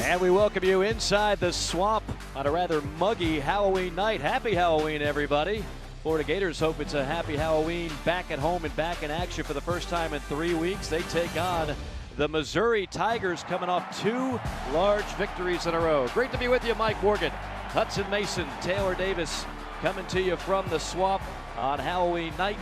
And we welcome you inside the swamp on a rather muggy Halloween night. Happy Halloween, everybody. Florida Gators hope it's a happy Halloween, back at home and back in action for the first time in 3 weeks. They take on the Missouri Tigers, coming off 2 large victories in a row. Great to be with you, Mike Morgan, Hudson Mason, Taylor Davis, coming to you from the swamp on Halloween night.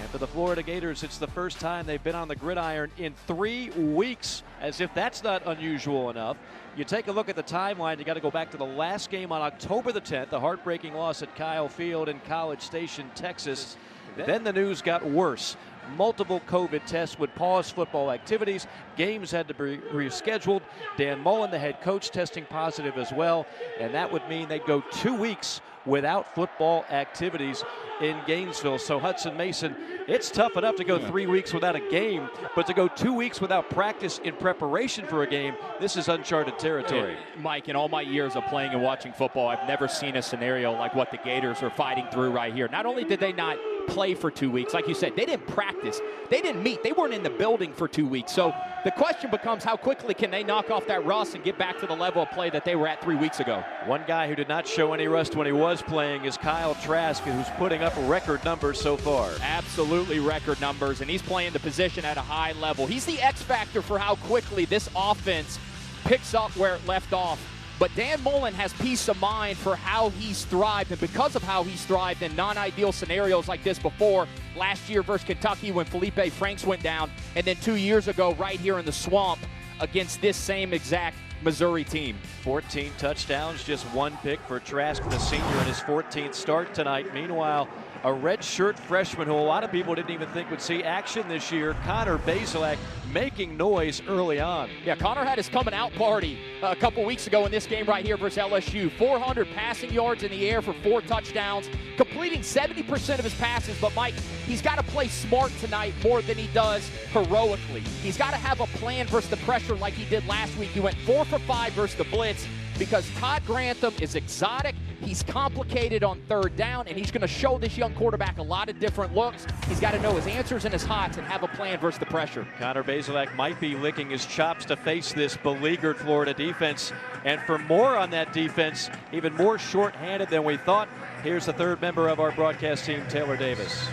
And for the Florida Gators, it's the first time they've been on the gridiron in 3 weeks. As if that's not unusual enough. You take a look at the timeline, you got to go back to the last game on October the 10th, the heartbreaking loss at Kyle Field in College Station, Texas. Then the news got worse. Multiple COVID tests would pause football activities. Games had to be rescheduled. Dan Mullen, the head coach, testing positive as well. And that would mean they'd go 2 weeks without football activities in Gainesville. So Hudson Mason, it's tough enough to go 3 weeks without a game, but to go 2 weeks without practice in preparation for a game, this is uncharted territory. Hey, Mike, in all my years of playing and watching football, I've never seen a scenario like what the Gators are fighting through right here. Not only did they not play for 2 weeks, like you said, they didn't practice, they didn't meet, they weren't in the building for 2 weeks. So the question becomes, how quickly can they knock off that rust and get back to the level of play that they were at 3 weeks ago? One guy who did not show any rust when he was playing is Kyle Trask, who's putting up record numbers so far. Absolutely record numbers, and he's playing the position at a high level. He's the X factor for how quickly this offense picks up where it left off. But Dan Mullen has peace of mind for how he's thrived, and because of how he's thrived in non-ideal scenarios like this before, last year versus Kentucky when Felipe Franks went down, and then 2 years ago right here in the swamp against this same exact Missouri team. 14 touchdowns, just 1 pick for Trask, the senior, in his 14th start tonight. Meanwhile, a redshirt freshman who a lot of people didn't even think would see action this year, Connor Basilak, making noise early on. Yeah, Connor had his coming out party a couple weeks ago in this game right here versus LSU. 400 passing yards in the air for 4 touchdowns, completing 70% of his passes. But Mike, he's got to play smart tonight more than he does heroically. He's got to have a plan versus the pressure like he did last week. He went 4 for 5 versus the blitz because Todd Grantham is exotic. He's complicated on 3rd down, and he's going to show this young quarterback a lot of different looks. He's got to know his answers and his hots and have a plan versus the pressure. Connor Basilak might be licking his chops to face this beleaguered Florida defense. And for more on that defense, even more short-handed than we thought, here's the 3rd member of our broadcast team, Taylor Davis.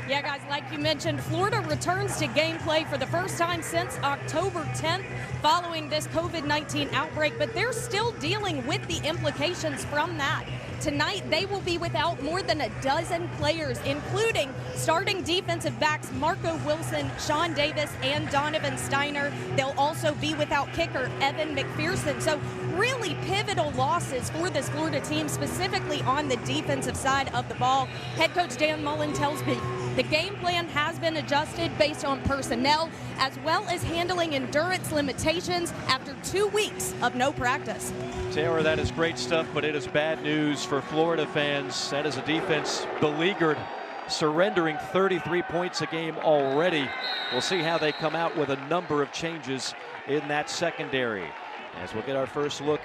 Yeah, guys, like you mentioned, Florida returns to gameplay for the first time since October 10th following this COVID-19 outbreak, but they're still dealing with the implications from that. Tonight, they will be without more than a dozen players, including starting defensive backs Marco Wilson, Sean Davis, and Donovan Steiner. They'll also be without kicker Evan McPherson. So really pivotal losses for this Florida team, specifically on the defensive side of the ball. Head coach Dan Mullen tells me the game plan has been adjusted based on personnel as well as handling endurance limitations after 2 weeks of no practice. Taylor, that is great stuff, but it is bad news for Florida fans. That is a defense beleaguered, surrendering 33 points a game already. We'll see how they come out with a number of changes in that secondary. As we'll get our first look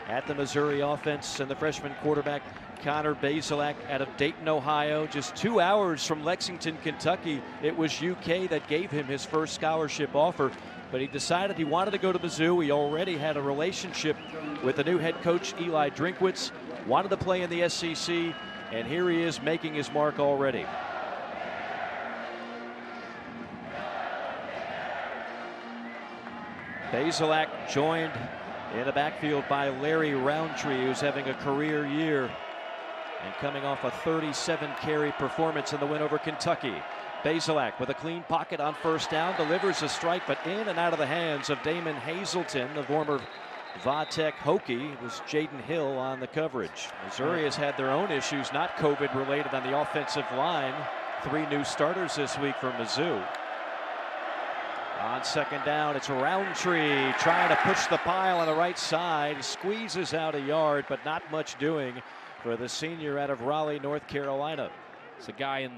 at the Missouri offense and the freshman quarterback, Connor Basilak, out of Dayton, Ohio, just 2 hours from Lexington, Kentucky. It was UK that gave him his first scholarship offer, but he decided he wanted to go to Mizzou. He already had a relationship with the new head coach, Eli Drinkwitz, wanted to play in the SEC, and here he is making his mark already. Basilak joined in the backfield by Larry Roundtree, who's having a career year and coming off a 37-carry performance in the win over Kentucky. Basilak with a clean pocket on 1st down, delivers a strike, but in and out of the hands of Damon Hazelton, the former Va-Tech Hokie. It was Jaden Hill on the coverage. Missouri has had their own issues, not COVID related, on the offensive line. 3 new starters this week for Mizzou. On 2nd down, it's Roundtree trying to push the pile on the right side. Squeezes out a yard, but not much doing for the senior out of Raleigh, North Carolina. It's a guy in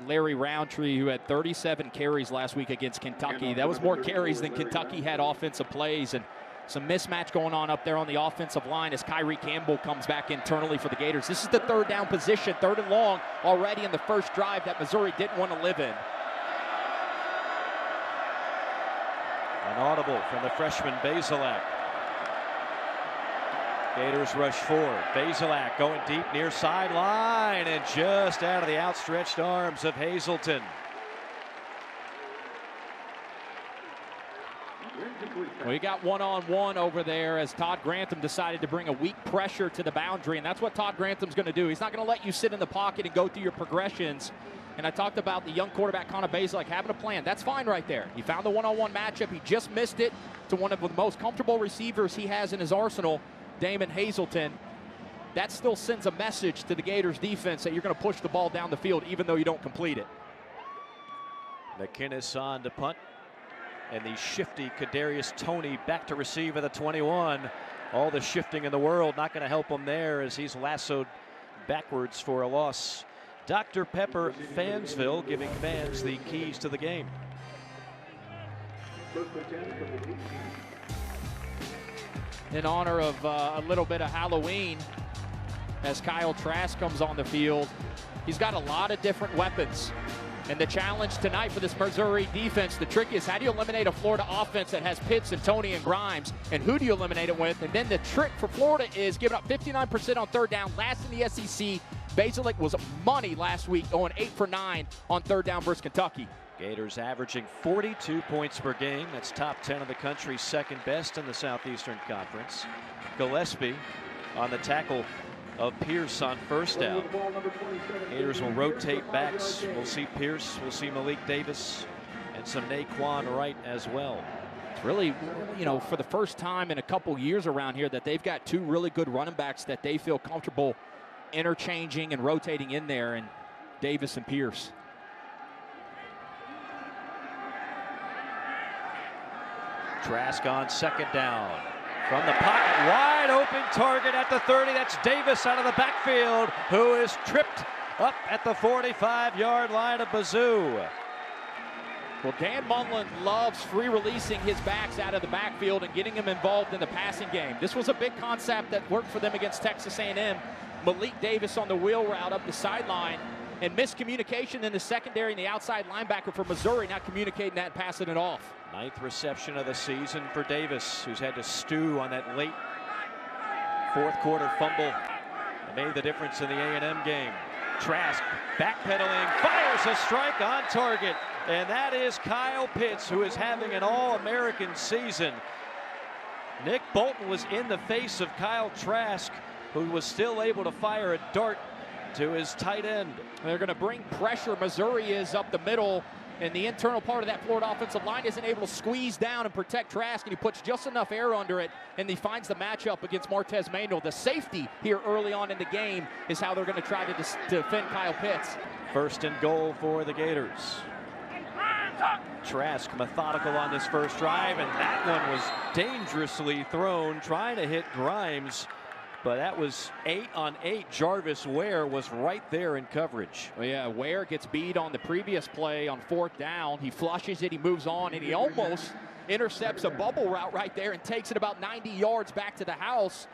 Larry Roundtree who had 37 carries last week against Kentucky. That was more carries than Kentucky had offensive plays, and some mismatch going on up there on the offensive line as Kyrie Campbell comes back internally for the Gators. This is the 3rd down position, 3rd and long already in the first drive that Missouri didn't want to live in. An audible from the freshman Basilak. Gators rush forward. Basilak going deep near sideline and just out of the outstretched arms of Hazelton. Well, you got one-on-one over there as Todd Grantham decided to bring a weak pressure to the boundary, and that's what Todd Grantham's going to do. He's not going to let you sit in the pocket and go through your progressions. And I talked about the young quarterback, Connor Basilak, having a plan. That's fine right there. He found the one-on-one matchup. He just missed it to one of the most comfortable receivers he has in his arsenal, Damon Hazelton. That still sends a message to the Gators defense that you're going to push the ball down the field even though you don't complete it. McInnes on to punt. And the shifty Kadarius Toney back to receive at the 21. All the shifting in the world not going to help him there as he's lassoed backwards for a loss. Dr. Pepper Fansville giving fans the keys to the game. In honor of a little bit of Halloween, as Kyle Trask comes on the field, he's got a lot of different weapons. And the challenge tonight for this Missouri defense, the trick is how do you eliminate a Florida offense that has Pitts and Toney and Grimes, and who do you eliminate it with? And then the trick for Florida is giving up 59% on third down, last in the SEC. Basilak was money last week, going 8 for 9 on third down versus Kentucky. Gators averaging 42 points per game. That's top 10 of the country, second best in the Southeastern Conference. Gillespie on the tackle of Pierce on first down. Gators will rotate backs. We'll see Pierce, we'll see Malik Davis, and some Naquan Wright as well. It's really, you know, for the first time in a couple years around here that they've got two really good running backs that they feel comfortable interchanging and rotating in there, and Davis and Pierce. Trask on second down. From the pocket, wide open target at the 30. That's Davis out of the backfield, who is tripped up at the 45-yard line of Bazoo. Well, Dan Mullen loves free releasing his backs out of the backfield and getting them involved in the passing game. This was a big concept that worked for them against Texas A&M. Malik Davis on the wheel route up the sideline, and miscommunication in the secondary and the outside linebacker for Missouri not communicating that and passing it off. 9th reception of the season for Davis, who's had to stew on that late fourth quarter fumble that made the difference in the A&M game. Trask backpedaling, fires a strike on target, and that is Kyle Pitts, who is having an All-American season. Nick Bolton was in the face of Kyle Trask, who was still able to fire a dart to his tight end. They're going to bring pressure. Missouri is up the middle, and the internal part of that Florida offensive line isn't able to squeeze down and protect Trask, and he puts just enough air under it, and he finds the matchup against Martez Manuel. The safety here early on in the game is how they're going to try to defend Kyle Pitts. First and goal for the Gators. Trask methodical on this first drive, and that one was dangerously thrown, trying to hit Grimes. But that was 8 on 8. Jarvis Ware was right there in coverage. Well, yeah, Ware gets beat on the previous play on fourth down. He flushes it, he moves on, and he almost intercepts a bubble route right there and takes it about 90 yards back to the house.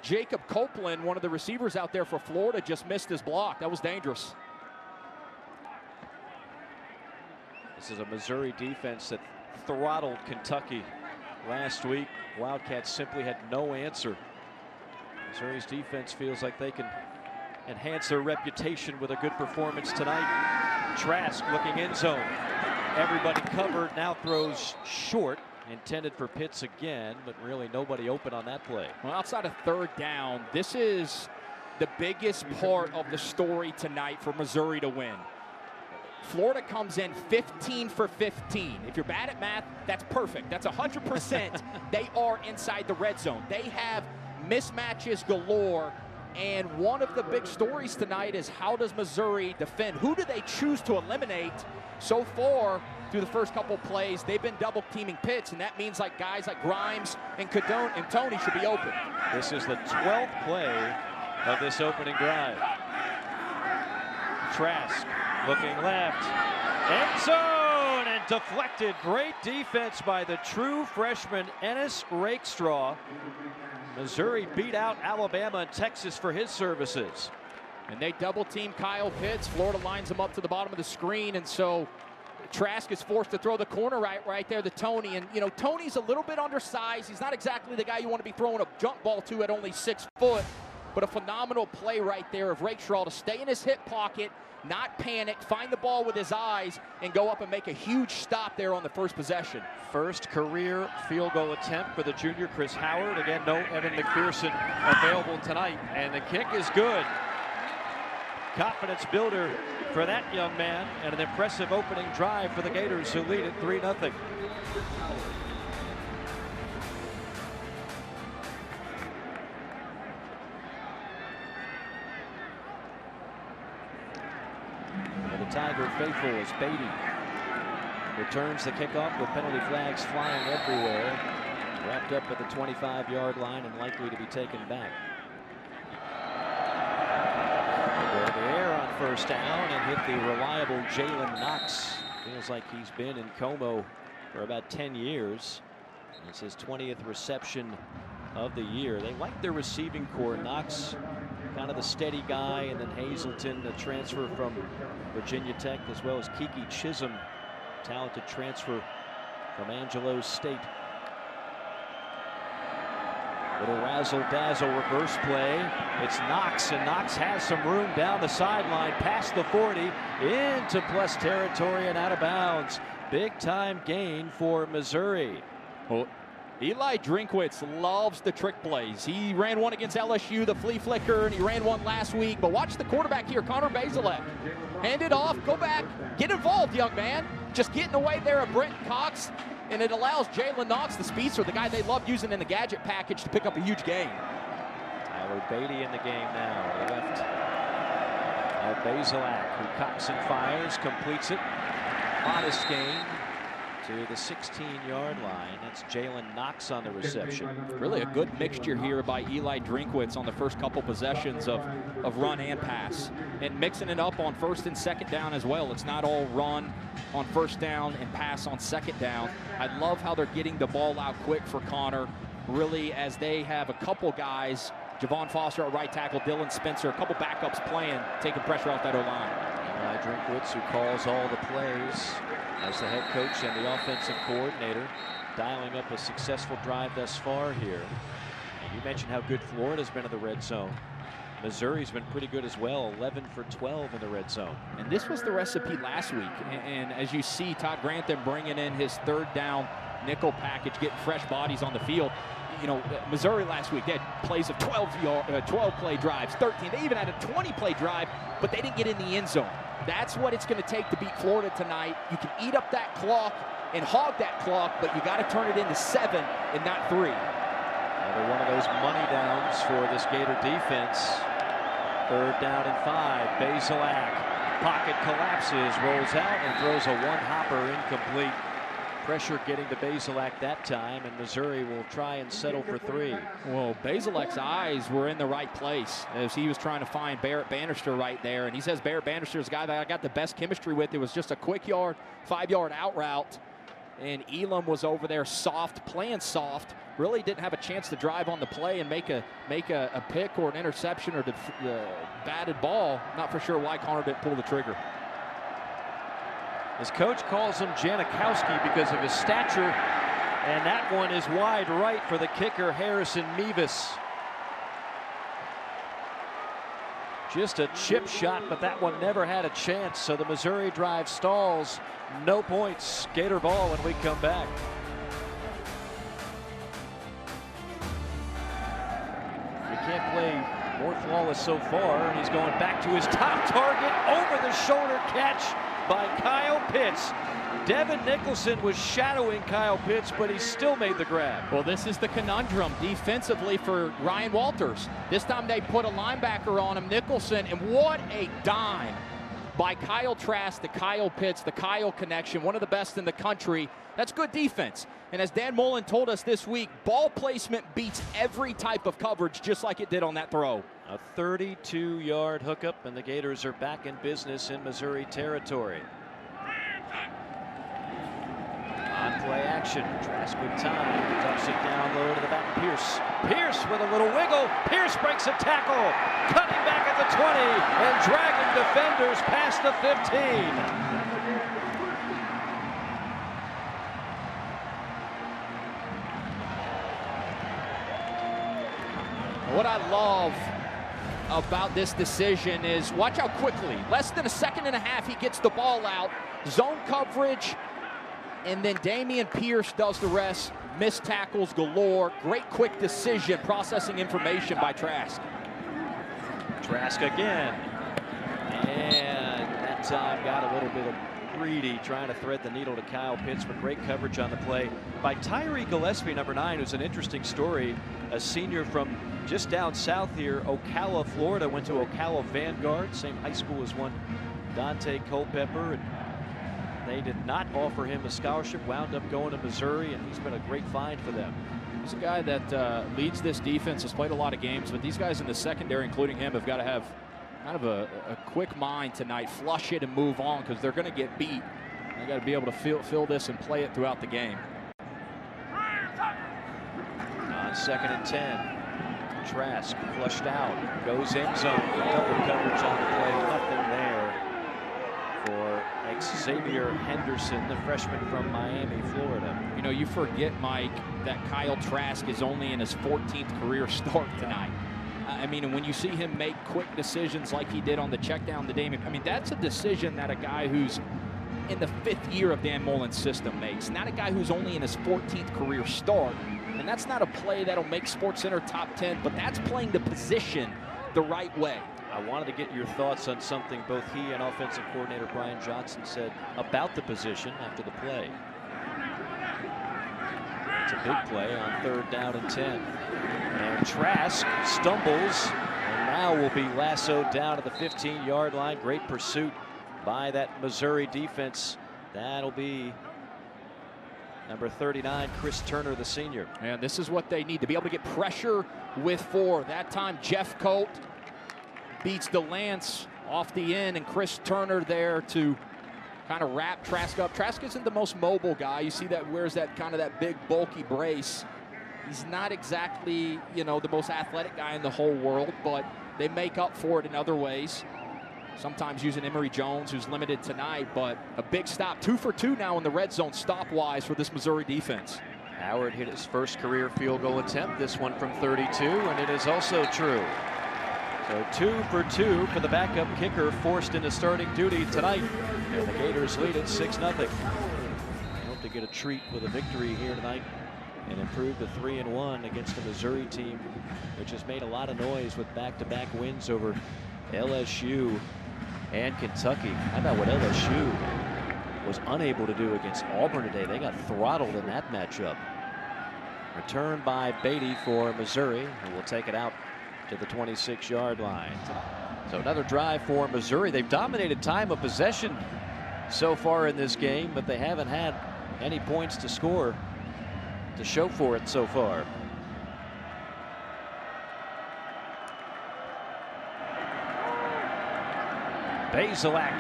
Jacob Copeland, one of the receivers out there for Florida, just missed his block. That was dangerous. This is a Missouri defense that throttled Kentucky last week. Wildcats simply had no answer. Missouri's defense feels like they can enhance their reputation with a good performance tonight. Trask looking end zone. Everybody covered, now throws short. Intended for Pitts again, but really nobody open on that play. Well, outside of third down, this is the biggest part of the story tonight for Missouri to win. Florida comes in 15 for 15. If you're bad at math, that's perfect. That's 100%. They are inside the red zone. They have mismatches galore, and one of the big stories tonight is how does Missouri defend? Who do they choose to eliminate? So far through the first couple plays, they've been double teaming Pitts, and that means like guys like Grimes and Toney should be open. This is the 12th play of this opening drive. Trask looking left, end zone, and deflected. Great defense by the true freshman Ennis Rakestraw. Missouri beat out Alabama and Texas for his services. And they double team Kyle Pitts. Florida lines him up to the bottom of the screen, and so Trask is forced to throw the corner right there to Tony. And, you know, Tony's a little bit undersized. He's not exactly the guy you want to be throwing a jump ball to at only 6 foot. But a phenomenal play right there of Rakestraw to stay in his hip pocket, not panic, find the ball with his eyes, and go up and make a huge stop there on the first possession. First career field goal attempt for the junior Chris Howard. Again, no Evan McPherson available tonight. And the kick is good. Confidence builder for that young man, and an impressive opening drive for the Gators, who lead it 3-0. The Tiger faithful is Beatty. Returns the kickoff with penalty flags flying everywhere. Wrapped up at the 25-yard line and likely to be taken back. Go to the air on first down and hit the reliable Jalen Knox. Feels like he's been in Como for about 10 years. It's his 20th reception of the year. They like their receiving core. Knox, kind of the steady guy, and then Hazelton, the transfer from Virginia Tech, as well as Kiki Chisholm, talented transfer from Angelo State. Little razzle-dazzle reverse play. It's Knox, and Knox has some room down the sideline, past the 40, into plus territory and out of bounds. Big-time gain for Missouri. Well, Eli Drinkwitz loves the trick plays. He ran one against LSU, the flea flicker, and he ran one last week. But watch the quarterback here, Connor Basilak. Hand it off, go back, get involved, young man. Just get in the way there of Brenton Cox, and it allows Jalen Knox, the speedster, the guy they love using in the gadget package, to pick up a huge gain. Tyler Beatty in the game now, on the left of Basilak, who cocks and fires, completes it. Modest gain to the 16-yard line. That's Jalen Knox on the reception. Really a good mixture here by Eli Drinkwitz on the first couple possessions of run and pass, and mixing it up on first and second down as well. It's not all run on first down and pass on second down. I love how they're getting the ball out quick for Connor, really, as they have a couple guys, Javon Foster at right tackle, Dylan Spencer, a couple backups playing, taking pressure off that O-line. Eli Drinkwitz, who calls all the plays as the head coach and the offensive coordinator, dialing up a successful drive thus far here. And you mentioned how good Florida's been in the red zone. Missouri's been pretty good as well, 11 for 12 in the red zone. And this was the recipe last week. And as you see, Todd Grantham bringing in his third down nickel package, getting fresh bodies on the field. You know, Missouri last week, they had plays of 12 play drives, 13. They even had a 20-play drive, but they didn't get in the end zone. That's what it's going to take to beat Florida tonight. You can eat up that clock and hog that clock, but you got to turn it into 7 and not 3. Another one of those money downs for this Gator defense. Third down and 5. Basilak, pocket collapses, rolls out, and throws a one-hopper incomplete. Pressure getting to Basilak that time, and Missouri will try and settle for 3. Well, Basilak's eyes were in the right place as he was trying to find Barrett Bannister right there. And he says Barrett Bannister is the guy that I got the best chemistry with. It was just a quick 5-yard out route. And Elam was over there soft, playing soft. Really didn't have a chance to drive on the play and make a pick or an interception or batted ball. Not for sure why Connor didn't pull the trigger. His coach calls him Janikowski because of his stature, and that one is wide right for the kicker, Harrison Mevis. Just a chip shot, but that one never had a chance, so the Missouri drive stalls. No points. Gator ball when we come back. You can't play more flawless so far, and he's going back to his top target, over the shoulder catch by Kyle Pitts. Devin Nicholson was shadowing Kyle Pitts, but he still made the grab. Well, this is the conundrum defensively for Ryan Walters. This time they put a linebacker on him, Nicholson, and what a dime by Kyle Trask to Kyle Pitts, the Kyle connection, one of the best in the country. That's good defense. And as Dan Mullen told us this week, ball placement beats every type of coverage, just like it did on that throw. A 32-yard hookup, and the Gators are back in business in Missouri territory. On play action, Trask with time, dumps it down low to the back, Pierce. Pierce with a little wiggle. Pierce breaks a tackle, cutting back at the 20 and dragging defenders past the 15. What I love about this decision is watch how quickly, less than a second and a half, he gets the ball out, zone coverage, and then Dameon Pierce does the rest. Missed tackles galore. Great quick decision, processing information by Trask. Trask again. And that time got a little bit of greedy, trying to thread the needle to Kyle Pitts, but great coverage on the play by Tyree Gillespie, number 9, who's an interesting story. A senior from just down south here, Ocala, Florida, went to Ocala Vanguard, same high school as one Dante Culpepper, and they did not offer him a scholarship, wound up going to Missouri, and he's been a great find for them. He's a guy that leads this defense, has played a lot of games, but these guys in the secondary, including him, have got to have kind of a quick mind tonight, flush it and move on, because they're going to get beat. They got to be able to fill this and play it throughout the game. On 2nd and 10. Trask flushed out, goes end zone, double coverage on the play, nothing there for Xavier Henderson, the freshman from Miami, Florida. You know, you forget, Mike, that Kyle Trask is only in his 14th career start tonight. I mean, and when you see him make quick decisions like he did on the check down to Dameon, I mean, that's a decision that a guy who's in the 5th year of Dan Mullen's system makes, not a guy who's only in his 14th career start. And that's not a play that'll make SportsCenter top 10, but that's playing the position the right way. I wanted to get your thoughts on something both he and offensive coordinator Brian Johnson said about the position after the play. It's a big play on 3rd down and 10. And Trask stumbles and now will be lassoed down to the 15-yard line. Great pursuit by that Missouri defense. That'll be number 39, Chris Turner, the senior. And this is what they need, to be able to get pressure with 4. That time, Jeff Colt beats DeLance off the end, and Chris Turner there to kind of wrap Trask up. Trask isn't the most mobile guy. You see that wears that kind of that big, bulky brace. He's not exactly, you know, the most athletic guy in the whole world, but they make up for it in other ways. Sometimes using Emory Jones, who's limited tonight, but a big stop. 2 for 2 now in the red zone stop-wise for this Missouri defense. Howard hit his first career field goal attempt, this one from 32, and it is also true. So 2 for 2 for the backup kicker, forced into starting duty tonight. And the Gators lead it 6-0. Hope to get a treat with a victory here tonight and improve to 3-1 against a Missouri team, which has made a lot of noise with back-to-back wins over LSU and Kentucky. How about what LSU was unable to do against Auburn today? They got throttled in that matchup. Return by Beatty for Missouri, and will take it out to the 26-yard line. So another drive for Missouri. They've dominated time of possession so far in this game, but they haven't had any points to score to show for it so far. Basilak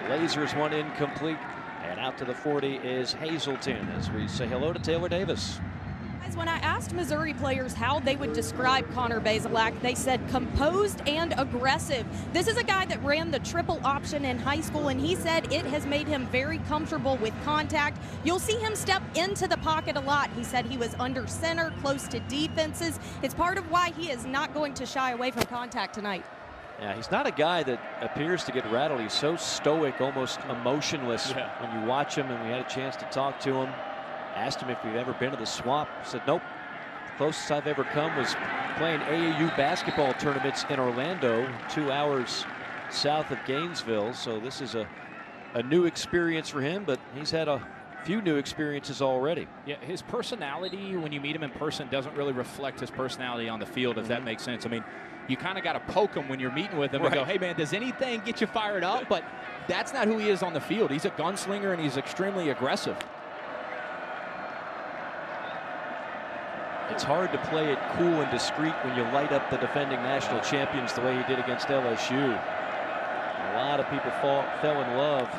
lasers one incomplete, and out to the 40 is Hazelton as we say hello to Taylor Davis. When I asked Missouri players how they would describe Connor Basilak, they said composed and aggressive. This is a guy that ran the triple option in high school, and he said it has made him very comfortable with contact. You'll see him step into the pocket a lot. He said he was under center, close to defenses. It's part of why he is not going to shy away from contact tonight. Yeah, he's not a guy that appears to get rattled. He's so stoic, almost emotionless when you watch him, and we had a chance to talk to him. Asked him if he'd ever been to the Swamp. He said, nope. The closest I've ever come was playing AAU basketball tournaments in Orlando, 2 hours south of Gainesville. So this is a new experience for him, but he's had a few new experiences already. Yeah, his personality, when you meet him in person, doesn't really reflect his personality on the field, if that makes sense. I mean, you kind of got to poke him when you're meeting with him and go, hey, man, does anything get you fired up? But that's not who he is on the field. He's a gunslinger, and he's extremely aggressive. It's hard to play it cool and discreet when you light up the defending national champions the way he did against LSU. A lot of people fell in love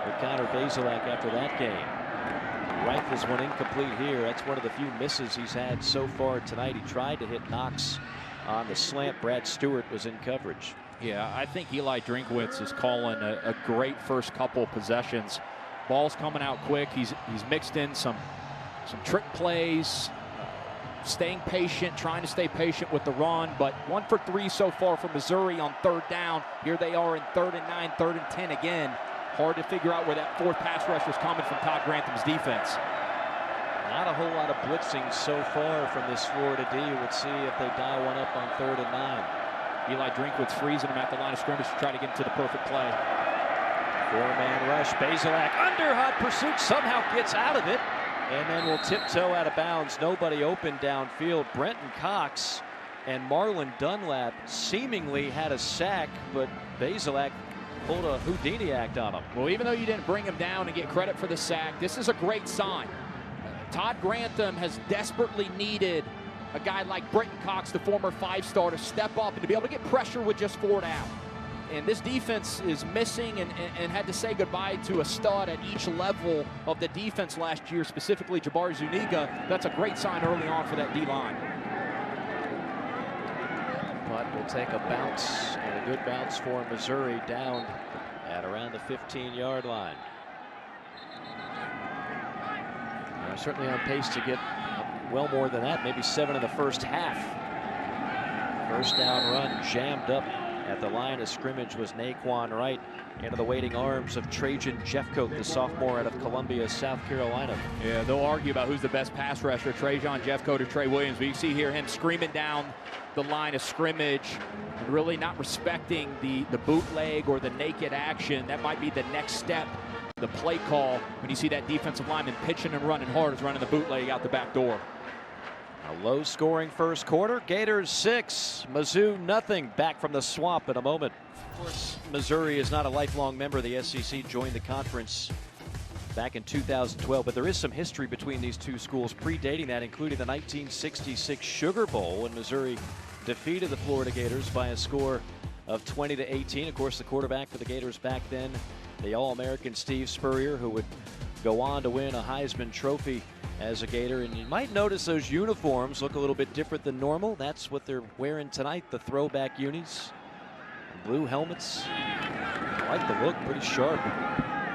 with Connor Basilak after that game. Rifles one incomplete here. That's one of the few misses he's had so far tonight. He tried to hit Knox on the slant. Brad Stewart was in coverage. Yeah, I think Eli Drinkwitz is calling a great first couple of possessions. Ball's coming out quick. He's mixed in some trick plays, staying patient, trying to stay patient with the run, but 1 for 3 so far from Missouri on 3rd down. Here they are in 3rd and 9, 3rd and 10 again. Hard to figure out where that 4th pass rush was coming from Todd Grantham's defense. Not a whole lot of blitzing so far from this Florida D. We'll see if they dial one up on 3rd and 9. Eli Drinkwitz freezing him at the line of scrimmage to try to get into the perfect play. 4-man rush. Basilak under hot pursuit, somehow gets out of it, and then will tiptoe out of bounds. Nobody open downfield. Brenton Cox and Marlon Dunlap seemingly had a sack, but Basilak pulled a Houdini act on him. Well, even though you didn't bring him down and get credit for the sack, this is a great sign. Todd Grantham has desperately needed a guy like Brenton Cox, the former 5-star, to step up and to be able to get pressure with just 4 down. And this defense is missing and had to say goodbye to a stud at each level of the defense last year, specifically Jabari Zuniga. That's a great sign early on for that D-line. But will take a bounce, and a good bounce for Missouri down at around the 15-yard line. They're certainly on pace to get well more than that, maybe 7 in the first half. First down run jammed up at the line of scrimmage was Naquan Wright into the waiting arms of Trajan Jeffcoat, the sophomore out of Columbia, South Carolina. Yeah, they'll argue about who's the best pass rusher, Trajan Jeffcoat or Trey Williams. But you see here him screaming down the line of scrimmage and really not respecting the bootleg or the naked action. That might be the next step, the play call, when you see that defensive lineman pitching and running hard is running the bootleg out the back door. A low-scoring first quarter. Gators 6, Mizzou nothing. Back from the swamp in a moment. Of course, Missouri is not a lifelong member of the SEC. Joined the conference back in 2012, but there is some history between these two schools predating that, including the 1966 Sugar Bowl when Missouri defeated the Florida Gators by a score of 20-18. Of course, the quarterback for the Gators back then, the All-American Steve Spurrier, who would go on to win a Heisman Trophy as a Gator. And you might notice those uniforms look a little bit different than normal. That's what they're wearing tonight, the throwback unis. Blue helmets. I like the look, pretty sharp.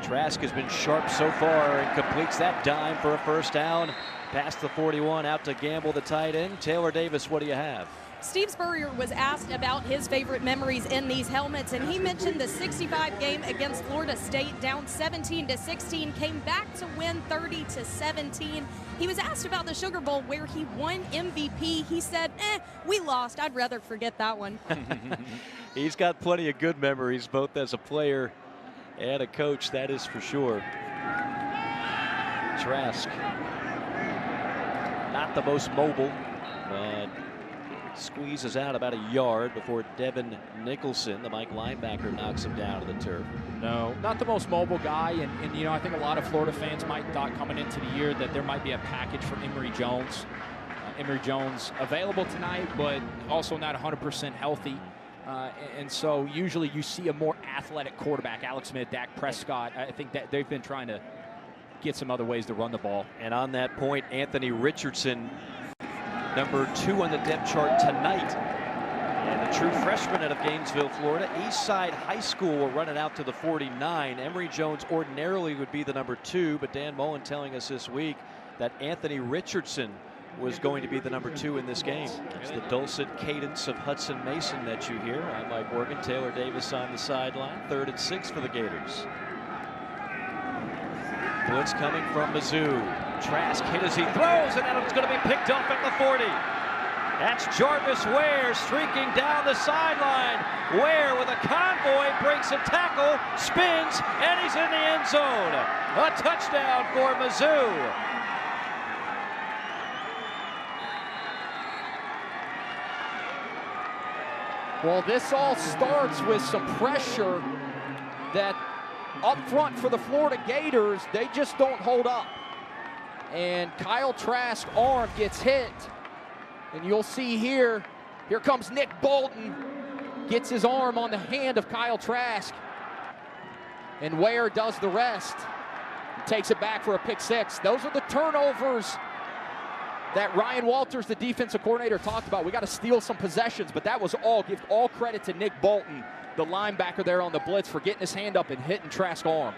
Trask has been sharp so far and completes that dime for a first down. Past the 41, out to Gamble, the tight end. Taylor Davis, what do you have? Steve Spurrier was asked about his favorite memories in these helmets, and he mentioned the 65 game against Florida State, down 17-16, came back to win 30-17. He was asked about the Sugar Bowl where he won MVP. He said, we lost. I'd rather forget that one. He's got plenty of good memories, both as a player and a coach, that is for sure. Trask, not the most mobile, but squeezes out about a yard before Devin Nicholson, the Mike linebacker, knocks him down to the turf. No, not the most mobile guy, and you know, I think a lot of Florida fans might thought coming into the year that there might be a package for Emory Jones. Emory Jones available tonight, but also not 100% healthy. And so usually you see a more athletic quarterback, Alex Smith, Dak Prescott. I think that they've been trying to get some other ways to run the ball. And on that point, Anthony Richardson, number 2 on the depth chart tonight. And the true freshman out of Gainesville, Florida. Eastside High School will run it out to the 49. Emory Jones ordinarily would be the number 2, but Dan Mullen telling us this week that Anthony Richardson was going to be the number 2 in this game. It's the dulcet cadence of Hudson Mason that you hear. I'm Mike Morgan, Taylor Davis on the sideline. 3rd and 6 for the Gators. Blitz coming from Mizzou. Trask hit as he throws, and that was going to be picked up at the 40. That's Jarvis Ware streaking down the sideline. Ware with a convoy breaks a tackle, spins, and he's in the end zone. A touchdown for Mizzou. Well, this all starts with some pressure that up front for the Florida Gators, they just don't hold up. And Kyle Trask's arm gets hit. And you'll see here comes Nick Bolton, gets his arm on the hand of Kyle Trask. And Ware does the rest. Takes it back for a pick 6. Those are the turnovers that Ryan Walters, the defensive coordinator, talked about. We got to steal some possessions, but that was all. Give all credit to Nick Bolton, the linebacker there on the blitz, for getting his hand up and hitting Trask's arm.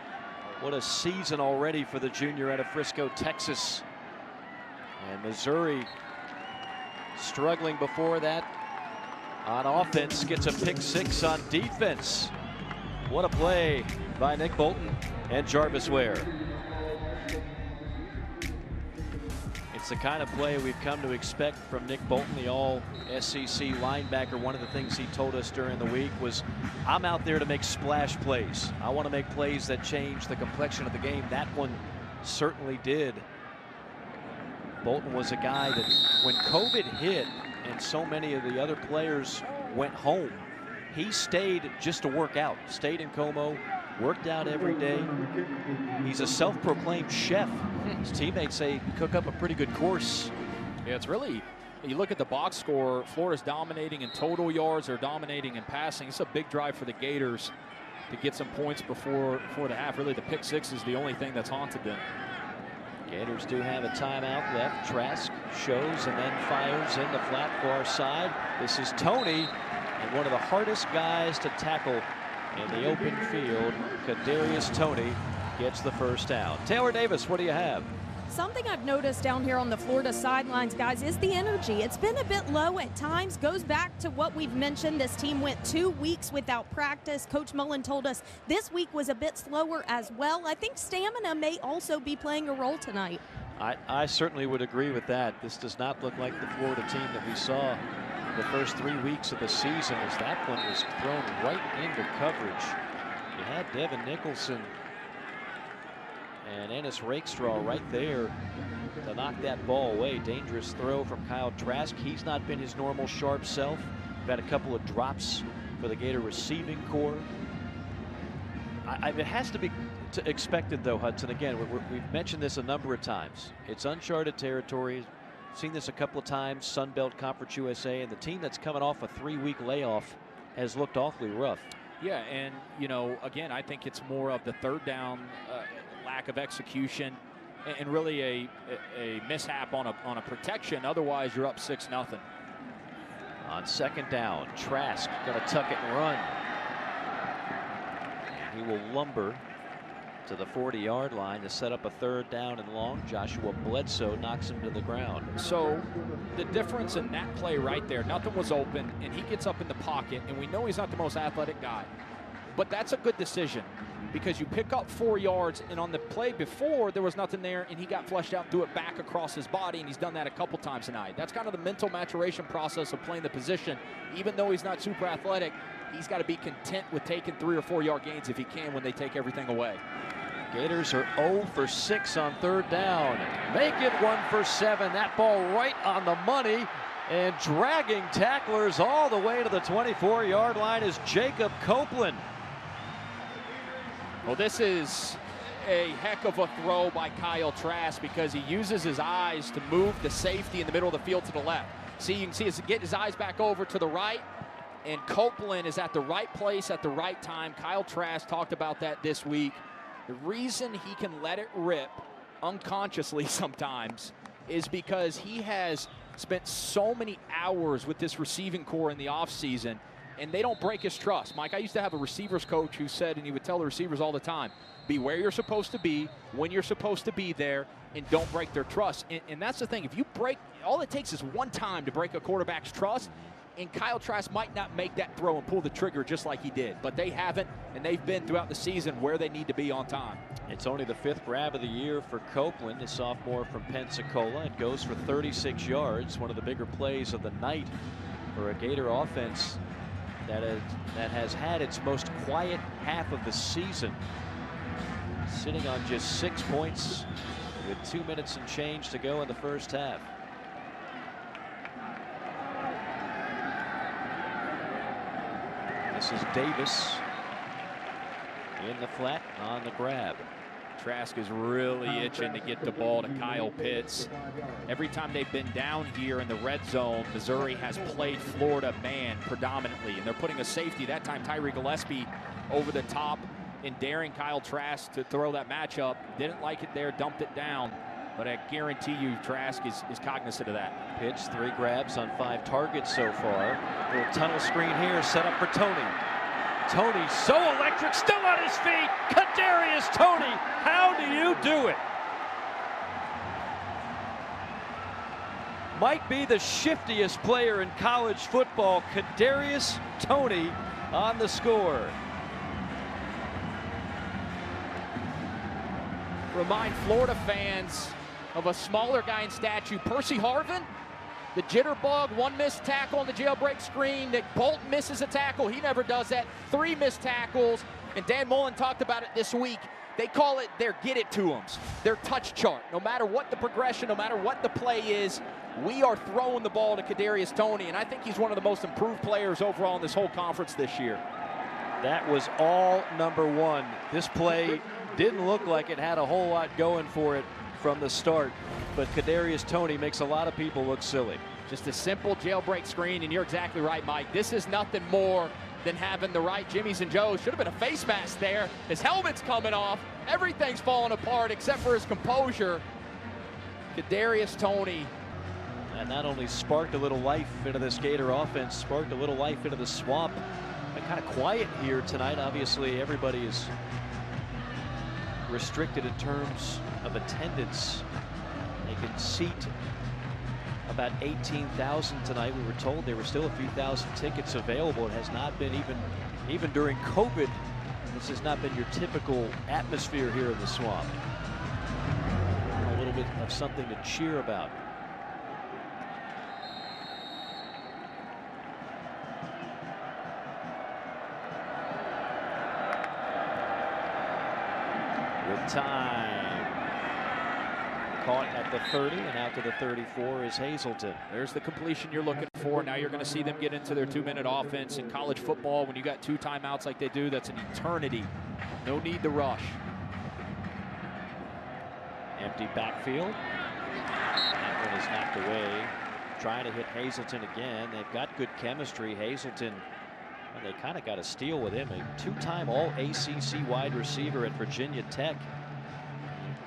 What a season already for the junior out of Frisco, Texas. And Missouri struggling before that on offense, gets a pick 6 on defense. What a play by Nick Bolton and Jarvis Ware. It's the kind of play we've come to expect from Nick Bolton, the all-SEC linebacker. One of the things he told us during the week was, I'm out there to make splash plays. I want to make plays that change the complexion of the game. That one certainly did. Bolton was a guy that when COVID hit and so many of the other players went home, he stayed just to work out, stayed in Como, worked out every day. He's a self-proclaimed chef. His teammates say he cook up a pretty good course. Yeah, it's really, you look at the box score, Florida's dominating in total yards, they're dominating in passing. It's a big drive for the Gators to get some points before the half. Really, the pick 6 is the only thing that's haunted them. Gators do have a timeout left. Trask shows and then fires in the flat far side. This is Tony, and one of the hardest guys to tackle in the open field, Kadarius Toney, gets the first down. Taylor Davis, what do you have? Something I've noticed down here on the Florida sidelines, guys, is the energy. It's been a bit low at times. Goes back to what we've mentioned. This team went 2 weeks without practice. Coach Mullen told us this week was a bit slower as well. I think stamina may also be playing a role tonight. I certainly would agree with that. This does not look like the Florida team that we saw the first 3 weeks of the season, as that one was thrown right into coverage. You had Devin Nicholson and Ennis Rakestraw right there to knock that ball away. Dangerous throw from Kyle Trask. He's not been his normal sharp self. We've had a couple of drops for the Gator receiving core. It has to be expected, though, Hudson. Again, we've mentioned this a number of times. It's uncharted territory. Seen this a couple of times, Sun Belt Conference USA, and the team that's coming off a 3-week layoff has looked awfully rough. Yeah, and, you know, again, I think it's more of the third down lack of execution and really a mishap on a protection. Otherwise, you're up 6-0. On second down, Trask going to tuck it and run. He will lumber to the 40-yard line to set up a third down and long. Joshua Bledsoe knocks him to the ground. So the difference in that play right there, nothing was open, and he gets up in the pocket, and we know he's not the most athletic guy. But that's a good decision because you pick up 4 yards, and on the play before, there was nothing there, and he got flushed out and threw it back across his body, and he's done that a couple times tonight. That's kind of the mental maturation process of playing the position. Even though he's not super athletic, he's got to be content with taking 3 or 4 yard gains if he can when they take everything away. Gators are 0 for 6 on third down. Make it 1 for 7. That ball right on the money, and dragging tacklers all the way to the 24-yard line is Jacob Copeland. Well, this is a heck of a throw by Kyle Trask because he uses his eyes to move the safety in the middle of the field to the left. See, you can see get his eyes back over to the right, and Copeland is at the right place at the right time. Kyle Trask talked about that this week. The reason he can let it rip unconsciously sometimes is because he has spent so many hours with this receiving core in the offseason, and they don't break his trust. Mike, I used to have a receivers coach who said, and he would tell the receivers all the time, be where you're supposed to be, when you're supposed to be there, and don't break their trust. And that's the thing. If you break, all it takes is one time to break a quarterback's trust, and Kyle Trask might not make that throw and pull the trigger just like he did. But they haven't, and they've been throughout the season where they need to be on time. It's only the 5th grab of the year for Copeland, a sophomore from Pensacola. It goes for 36 yards, one of the bigger plays of the night for a Gator offense that has had its most quiet half of the season. Sitting on just 6 points with 2 minutes and change to go in the first half. This is Davis in the flat on the grab. Trask is really itching to get the ball to Kyle Pitts. Every time they've been down here in the red zone, Missouri has played Florida man predominantly, and they're putting a safety, that time Tyree Gillespie, over the top and daring Kyle Trask to throw that matchup. Didn't like it there, dumped it down, but I guarantee you Trask is cognizant of that. Pitts 3 grabs on 5 targets so far. Little tunnel screen here set up for Toney. Toney so electric, still on his feet. Kadarius Toney, how do you do it? might be the shiftiest player in college football, Kadarius Toney on the score. Remind Florida fans of a smaller guy in stature, Percy Harvin. The jitterbug, one missed tackle on the jailbreak screen. Nick Bolton misses a tackle. He never does that. 3 missed tackles. And Dan Mullen talked about it this week. They call it their get-it-to-ems, their touch chart. No matter what the progression, no matter what the play is, we are throwing the ball to Kadarius Toney, and I think he's one of the most improved players overall in this whole conference this year. That was all number 1. This play didn't look like it had a whole lot going for it from the start, but Kadarius Toney makes a lot of people look silly. Just a simple jailbreak screen, and you're exactly right, Mike. This is nothing more than having the right Jimmys and Joes. Should have been a face mask there. His helmet's coming off. Everything's falling apart except for his composure. Kadarius Toney. And not only sparked a little life into this Gator offense, sparked a little life into the swamp. Kind of quiet here tonight. Obviously, everybody is restricted in terms of attendance. They can seat about 18,000 tonight. We were told there were still a few thousand tickets available. It has not been even during COVID. This has not been your typical atmosphere here in the swamp. A little bit of something to cheer about. With time. Caught at the 30 and out to the 34 is Hazelton. There's the completion you're looking for. Now you're going to see them get into their 2-minute offense. In college football, when you got 2 timeouts like they do, that's an eternity. No need to rush. Empty backfield. That one is knocked away. Trying to hit Hazelton again. They've got good chemistry. Hazelton, well, they kind of got a steal with him. A 2-time All-ACC wide receiver at Virginia Tech.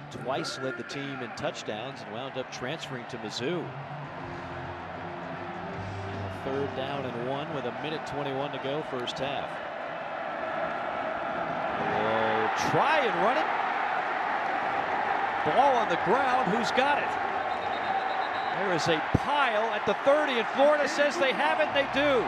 Twice led the team in touchdowns and wound up transferring to Mizzou. 3rd down and 1 with 1:21 to go, first half. Oh, try and run it. Ball on the ground. Who's got it? There is a pile at the 30, and Florida says they have it. They do.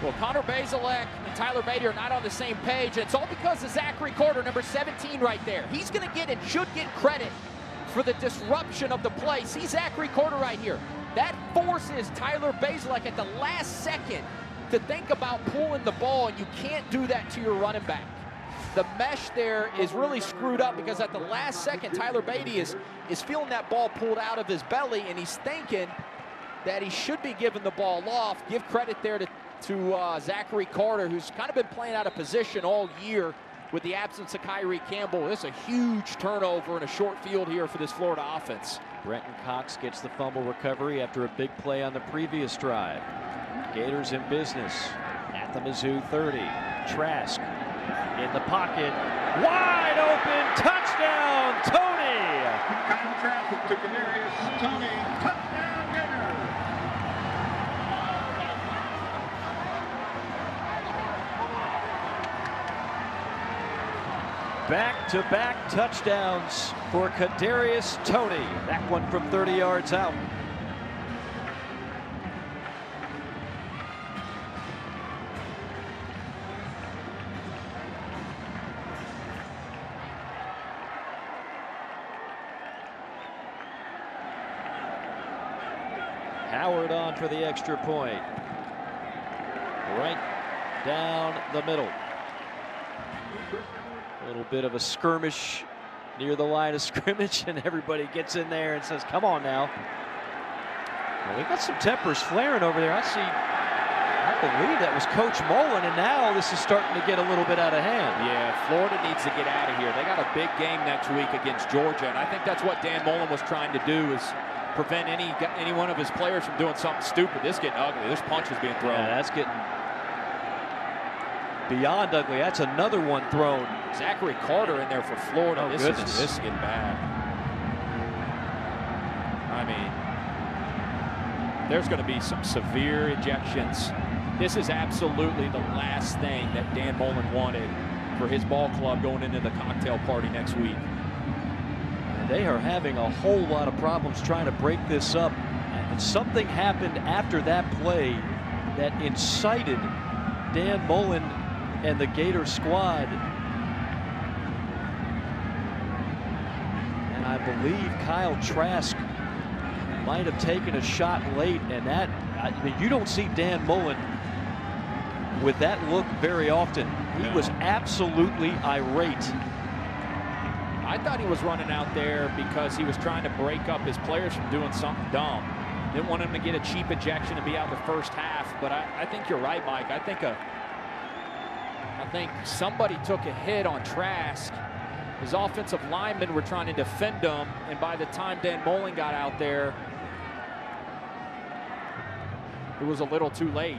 Well, Connor Basilak and Tyler Beatty are not on the same page. And it's all because of Zachary Carter, number 17 right there. He's going to get and should get credit for the disruption of the play. See Zachary Carter right here. That forces Tyler Basilak at the last second to think about pulling the ball, and you can't do that to your running back. The mesh there is really screwed up because at the last second, Tyler Beatty is feeling that ball pulled out of his belly, and he's thinking that he should be giving the ball off. Give credit there to Zachary Carter, who's kind of been playing out of position all year with the absence of Kyrie Campbell. This is a huge turnover in a short field here for this Florida offense. Brenton Cox gets the fumble recovery after a big play on the previous drive. Gators in business at the Mizzou 30. Trask in the pocket. Wide open. Touchdown, Toney. Contract to Kadarius Toney. Touchdown, Gators. Back-to-back touchdowns for Kadarius Toney. That one from 30 yards out. Howard on for the extra point. Right down the middle. A little bit of a skirmish near the line of scrimmage, and everybody gets in there and says, come on now. Well, we got some tempers flaring over there. I believe that was Coach Mullen, and now this is starting to get a little bit out of hand. Yeah, Florida needs to get out of here. They got a big game next week against Georgia, and I think that's what Dan Mullen was trying to do, is prevent any one of his players from doing something stupid. This is getting ugly. There's punches being thrown. Yeah, that's getting beyond ugly. That's another one thrown. Zachary Carter in there for Florida. Oh, this is getting bad. I mean, there's going to be some severe ejections. This is absolutely the last thing that Dan Mullen wanted for his ball club going into the cocktail party next week. They are having a whole lot of problems trying to break this up. And something happened after that play that incited Dan Mullen and the Gator squad. And I believe Kyle Trask might have taken a shot late, and that, I mean, you don't see Dan Mullen with that look very often. He was absolutely irate. I thought he was running out there because he was trying to break up his players from doing something dumb. Didn't want him to get a cheap ejection and be out the first half. But I think you're right, Mike. I think somebody took a hit on Trask. His offensive linemen were trying to defend him, and by the time Dan Mullen got out there, it was a little too late.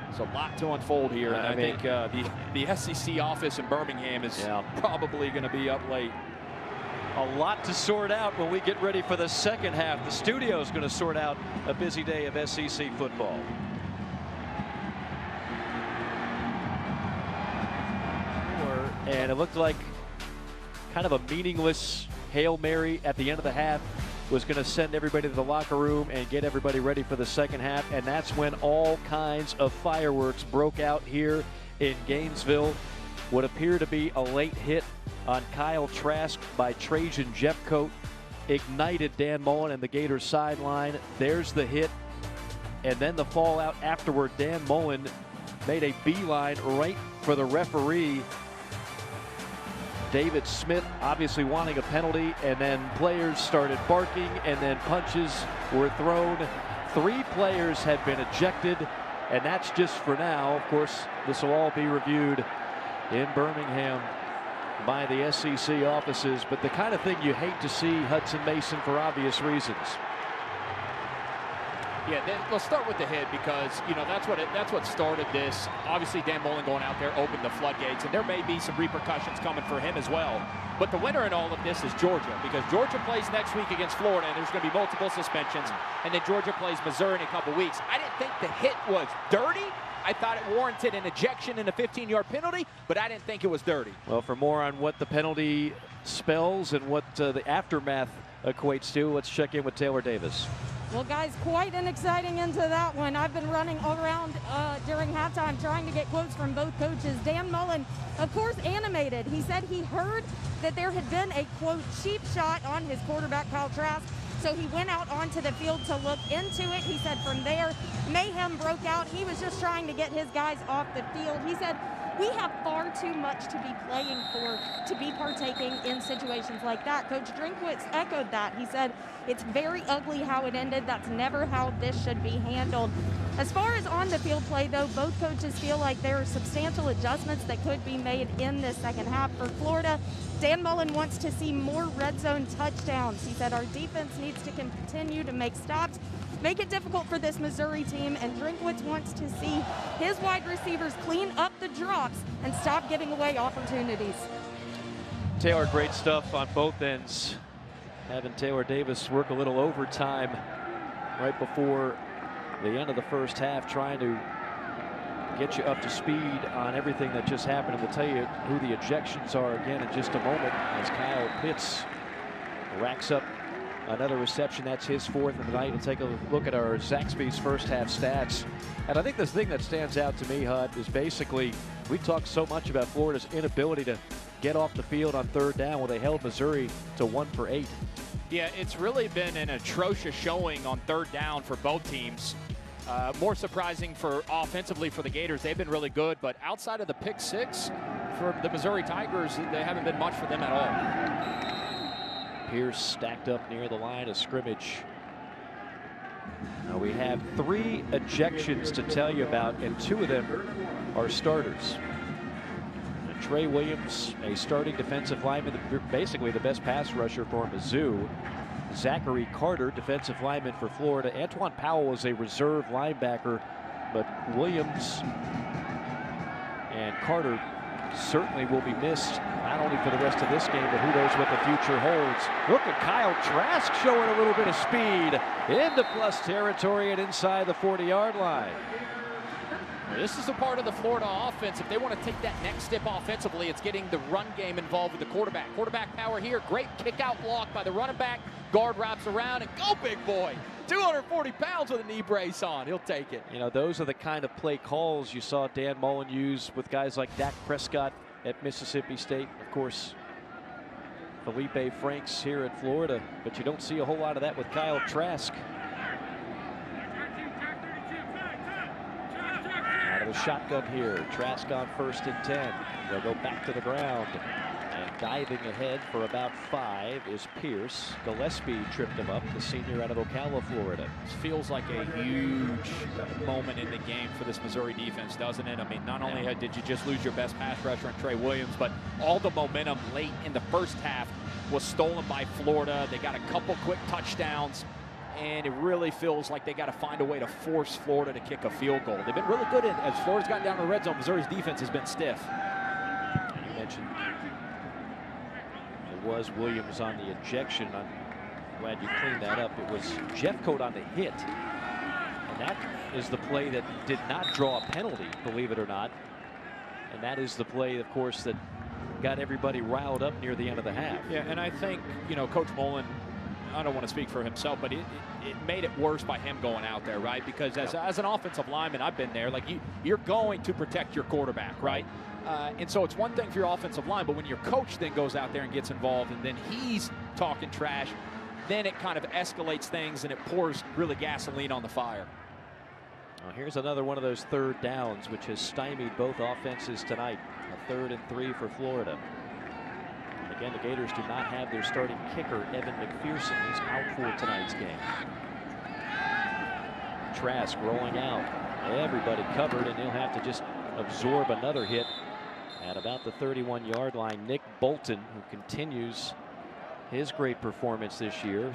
There's a lot to unfold here, and I think the SEC office in Birmingham is probably going to be up late. A lot to sort out when we get ready for the second half. The studio is going to sort out a busy day of SEC football. And it looked like kind of a meaningless Hail Mary at the end of the half was going to send everybody to the locker room and get everybody ready for the second half. And that's when all kinds of fireworks broke out here in Gainesville. What appeared to be a late hit on Kyle Trask by Trajan Jeffcoat ignited Dan Mullen and the Gators sideline. There's the hit. And then the fallout afterward. Dan Mullen made a beeline right for the referee, David Smith, obviously wanting a penalty, and then players started barking, and then punches were thrown. 3 players had been ejected, and that's just for now. Of course, this will all be reviewed in Birmingham by the SEC offices, but the kind of thing you hate to see, Hudson Mason, for obvious reasons. Yeah, then let's start with the hit, because that's what started this. Obviously, Dan Mullen going out there opened the floodgates, and there may be some repercussions coming for him as well. But the winner in all of this is Georgia, because Georgia plays next week against Florida, and there's going to be multiple suspensions, and then Georgia plays Missouri in a couple weeks. I didn't think the hit was dirty. I thought it warranted an ejection and a 15-yard penalty, but I didn't think it was dirty. Well, for more on what the penalty spells and what the aftermath equates to, let's check in with Taylor Davis. Well, guys, quite an exciting end to that one. I've been running all around during halftime trying to get quotes from both coaches. Dan Mullen, of course, animated. He said he heard that there had been a, quote, cheap shot on his quarterback, Kyle Trask. So he went out onto the field to look into it. He said from there, mayhem broke out. He was just trying to get his guys off the field. He said, we have far too much to be playing for, to be partaking in situations like that. Coach Drinkwitz echoed that. He said, it's very ugly how it ended. That's never how this should be handled. As far as on the field play, though, both coaches feel like there are substantial adjustments that could be made in this second half. For Florida, Dan Mullen wants to see more red zone touchdowns. He said our defense needs to continue to make stops, make it difficult for this Missouri team, and Drinkwitz wants to see his wide receivers clean up the drops and stop giving away opportunities. Taylor, great stuff on both ends. Having Taylor Davis work a little overtime right before the end of the first half, trying to get you up to speed on everything that just happened. And we'll tell you who the ejections are again in just a moment as Kyle Pitts racks up another reception. That's his 4th of the night. And take a look at our Zaxby's first half stats. And I think the thing that stands out to me, Hud, is basically we talked so much about Florida's inability to get off the field on 3rd down. Well, they held Missouri to 1 for 8. Yeah, it's really been an atrocious showing on 3rd down for both teams. More surprising for offensively for the Gators. They've been really good, but outside of the pick 6 for the Missouri Tigers, they haven't been much for them at all. Pierce stacked up near the line of scrimmage. Now we have 3 ejections to tell you about, and 2 of them are starters. Trey Williams, a starting defensive lineman, basically the best pass rusher for Mizzou. Zachary Carter, defensive lineman for Florida. Antoine Powell is a reserve linebacker, but Williams and Carter certainly will be missed, not only for the rest of this game, but who knows what the future holds. Look at Kyle Trask showing a little bit of speed into plus territory and inside the 40-yard line. This is a part of the Florida offense. If they want to take that next step offensively, it's getting the run game involved with the quarterback. Quarterback power here. Great kick out block by the running back. Guard wraps around and go, big boy. 240 pounds with a knee brace on. He'll take it. You know, those are the kind of play calls you saw Dan Mullen use with guys like Dak Prescott at Mississippi State. Of course, Felipe Franks here at Florida, but you don't see a whole lot of that with Kyle Trask. Out of the shotgun here, Trask on 1st and 10. They'll go back to the ground. And diving ahead for about 5 is Pierce. Gillespie tripped him up, the senior out of Ocala, Florida. This feels like a huge moment in the game for this Missouri defense, doesn't it? I mean, not only did you just lose your best pass rusher in Trey Williams, but all the momentum late in the first half was stolen by Florida. They got a couple quick touchdowns, and it really feels like they got to find a way to force Florida to kick a field goal. They've been really good at, as Florida's gotten down to the red zone, Missouri's defense has been stiff. You mentioned it was Williams on the ejection. I'm glad you cleaned that up. It was Jeffcoat on the hit. And that is the play that did not draw a penalty, believe it or not. And that is the play, of course, that got everybody riled up near the end of the half. Yeah, and I think, you know, Coach Mullen, I don't want to speak for himself, but it made it worse by him going out there, right? Because as an offensive lineman, I've been there. Like, you're going to protect your quarterback, right? And so it's one thing for your offensive line, but when your coach then goes out there and gets involved and then he's talking trash, then it kind of escalates things and it pours really gasoline on the fire. Well, here's another one of those 3rd downs, which has stymied both offenses tonight. A 3rd and 3 for Florida. And again, the Gators do not have their starting kicker, Evan McPherson. He's out for tonight's game. Trask rolling out. Everybody covered, and he'll have to just absorb another hit at about the 31-yard line. Nick Bolton, who continues his great performance this year,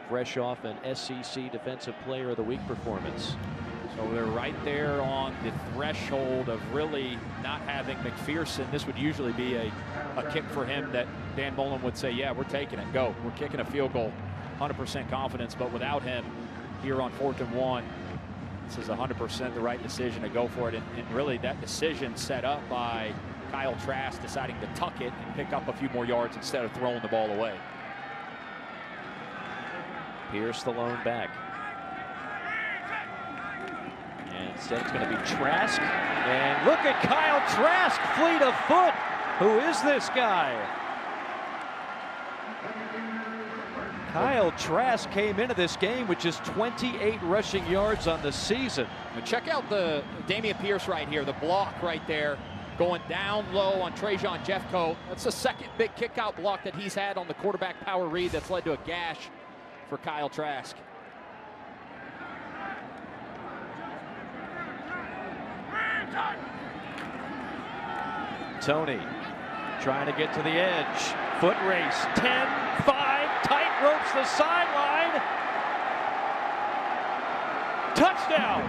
fresh off an SEC Defensive Player of the Week performance. So they're right there on the threshold of really not having McPherson. This would usually be a kick for him that Dan Mullen would say, yeah, we're taking it, go. We're kicking a field goal, 100% confidence. But without him here on 4th and 1, this is 100% the right decision to go for it. And really that decision set up by Kyle Trask deciding to tuck it and pick up a few more yards instead of throwing the ball away. Pierce the lone back. And instead it's going to be Trask. And look at Kyle Trask, fleet of foot. Who is this guy? Kyle Trask came into this game with just 28 rushing yards on the season. Now check out the Dameon Pierce right here, the block right there, going down low on Trajan Jeffcoat. That's the 2nd big kick-out block that he's had on the quarterback power read that's led to a gash for Kyle Trask. Tony trying to get to the edge. Foot race, 10-5, tight ropes the sideline. Touchdown!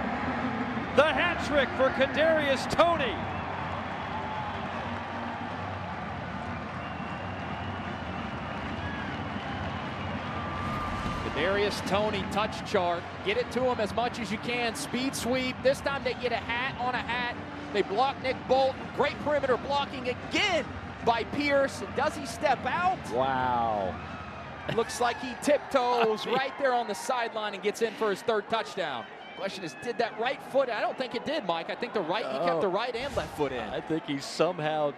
The hat trick for Kadarius Toney. Kadarius Toney touch chart. Get it to him as much as you can. Speed sweep. This time they get a hat on a hat. They block Nick Bolton. Great perimeter blocking again by Pierce. Does he step out? Wow. Looks like he tiptoes right there on the sideline and gets in for his 3rd touchdown. Question is, did that right foot? I don't think it did, Mike. I think he kept the right and left foot in. I think he somehow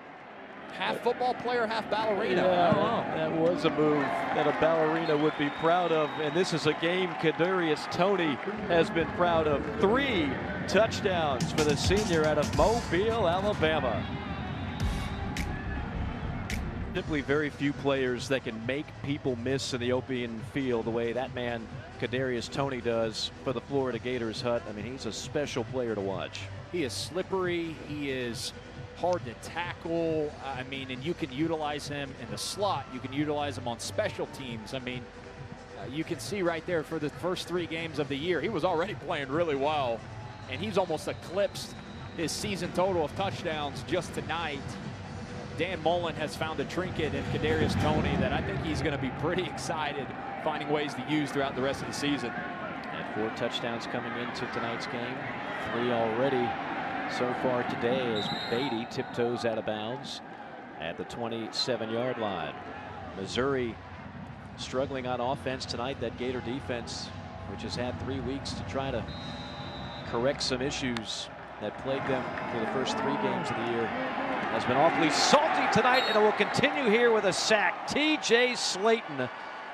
half football player, half ballerina. Yeah, I don't know. that was a move that a ballerina would be proud of. And this is a game Kadarius Toney has been proud of. 3 touchdowns for the senior out of Mobile, Alabama. Simply very few players that can make people miss in the open field the way that man Kadarius Toney does for the Florida Gators. Hut. I mean, he's a special player to watch. He is slippery. He is hard to tackle. I mean, and you can utilize him in the slot. You can utilize him on special teams. I mean, you can see right there for the first 3 games of the year, he was already playing really well, and he's almost eclipsed his season total of touchdowns just tonight. Dan Mullen has found a trinket in Kadarius Toney that I think he's going to be pretty excited finding ways to use throughout the rest of the season. And 4 touchdowns coming into tonight's game. 3 already so far today as Beatty tiptoes out of bounds at the 27-yard line. Missouri struggling on offense tonight. That Gator defense, which has had 3 weeks to try to correct some issues that plagued them for the first 3 games of the year, has been awfully salty tonight, and it will continue here with a sack. T.J. Slayton,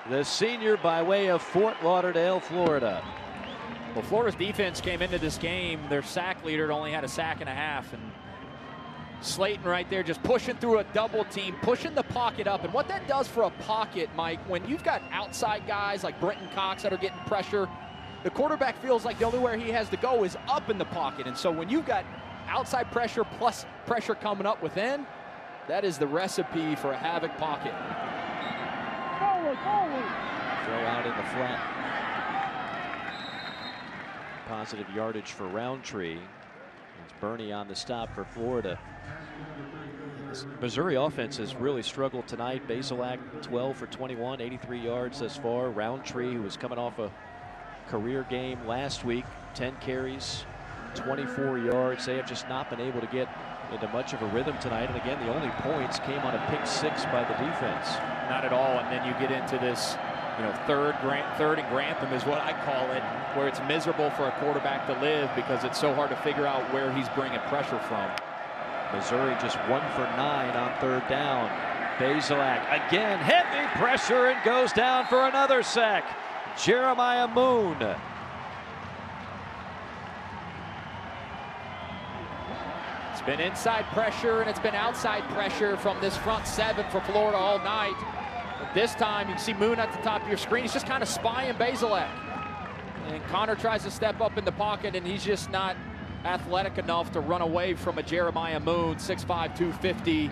the senior, by way of Fort Lauderdale, Florida. Well, Florida's defense came into this game, their sack leader only had a sack and a half, and Slayton right there just pushing through a double team, pushing the pocket up. And what that does for a pocket, Mike, when you've got outside guys like Brenton Cox that are getting pressure, the quarterback feels like the only way he has to go is up in the pocket. And so when you've got outside pressure plus pressure coming up within, that is the recipe for a havoc pocket. Throw out in the flat. Positive yardage for Roundtree. It's Burney on the stop for Florida. This Missouri offense has really struggled tonight. Basilak 12 for 21, 83 yards thus far. Roundtree, who was coming off a career game last week, 10 carries, 24 yards. They have just not been able to get into much of a rhythm tonight. And again, the only points came on a pick 6 by the defense. Not at all. And then you get into this, third and Grantham is what I call it, where it's miserable for a quarterback to live because it's so hard to figure out where he's bringing pressure from. Missouri just 1 for 9 on 3rd down. Basilak again, heavy pressure, and goes down for another sack. Jeremiah Moon. It's been inside pressure and it's been outside pressure from this front 7 for Florida all night. But this time you can see Moon at the top of your screen. He's just kind of spying Basilak. And Connor tries to step up in the pocket and he's just not athletic enough to run away from a Jeremiah Moon, 6'5", 250.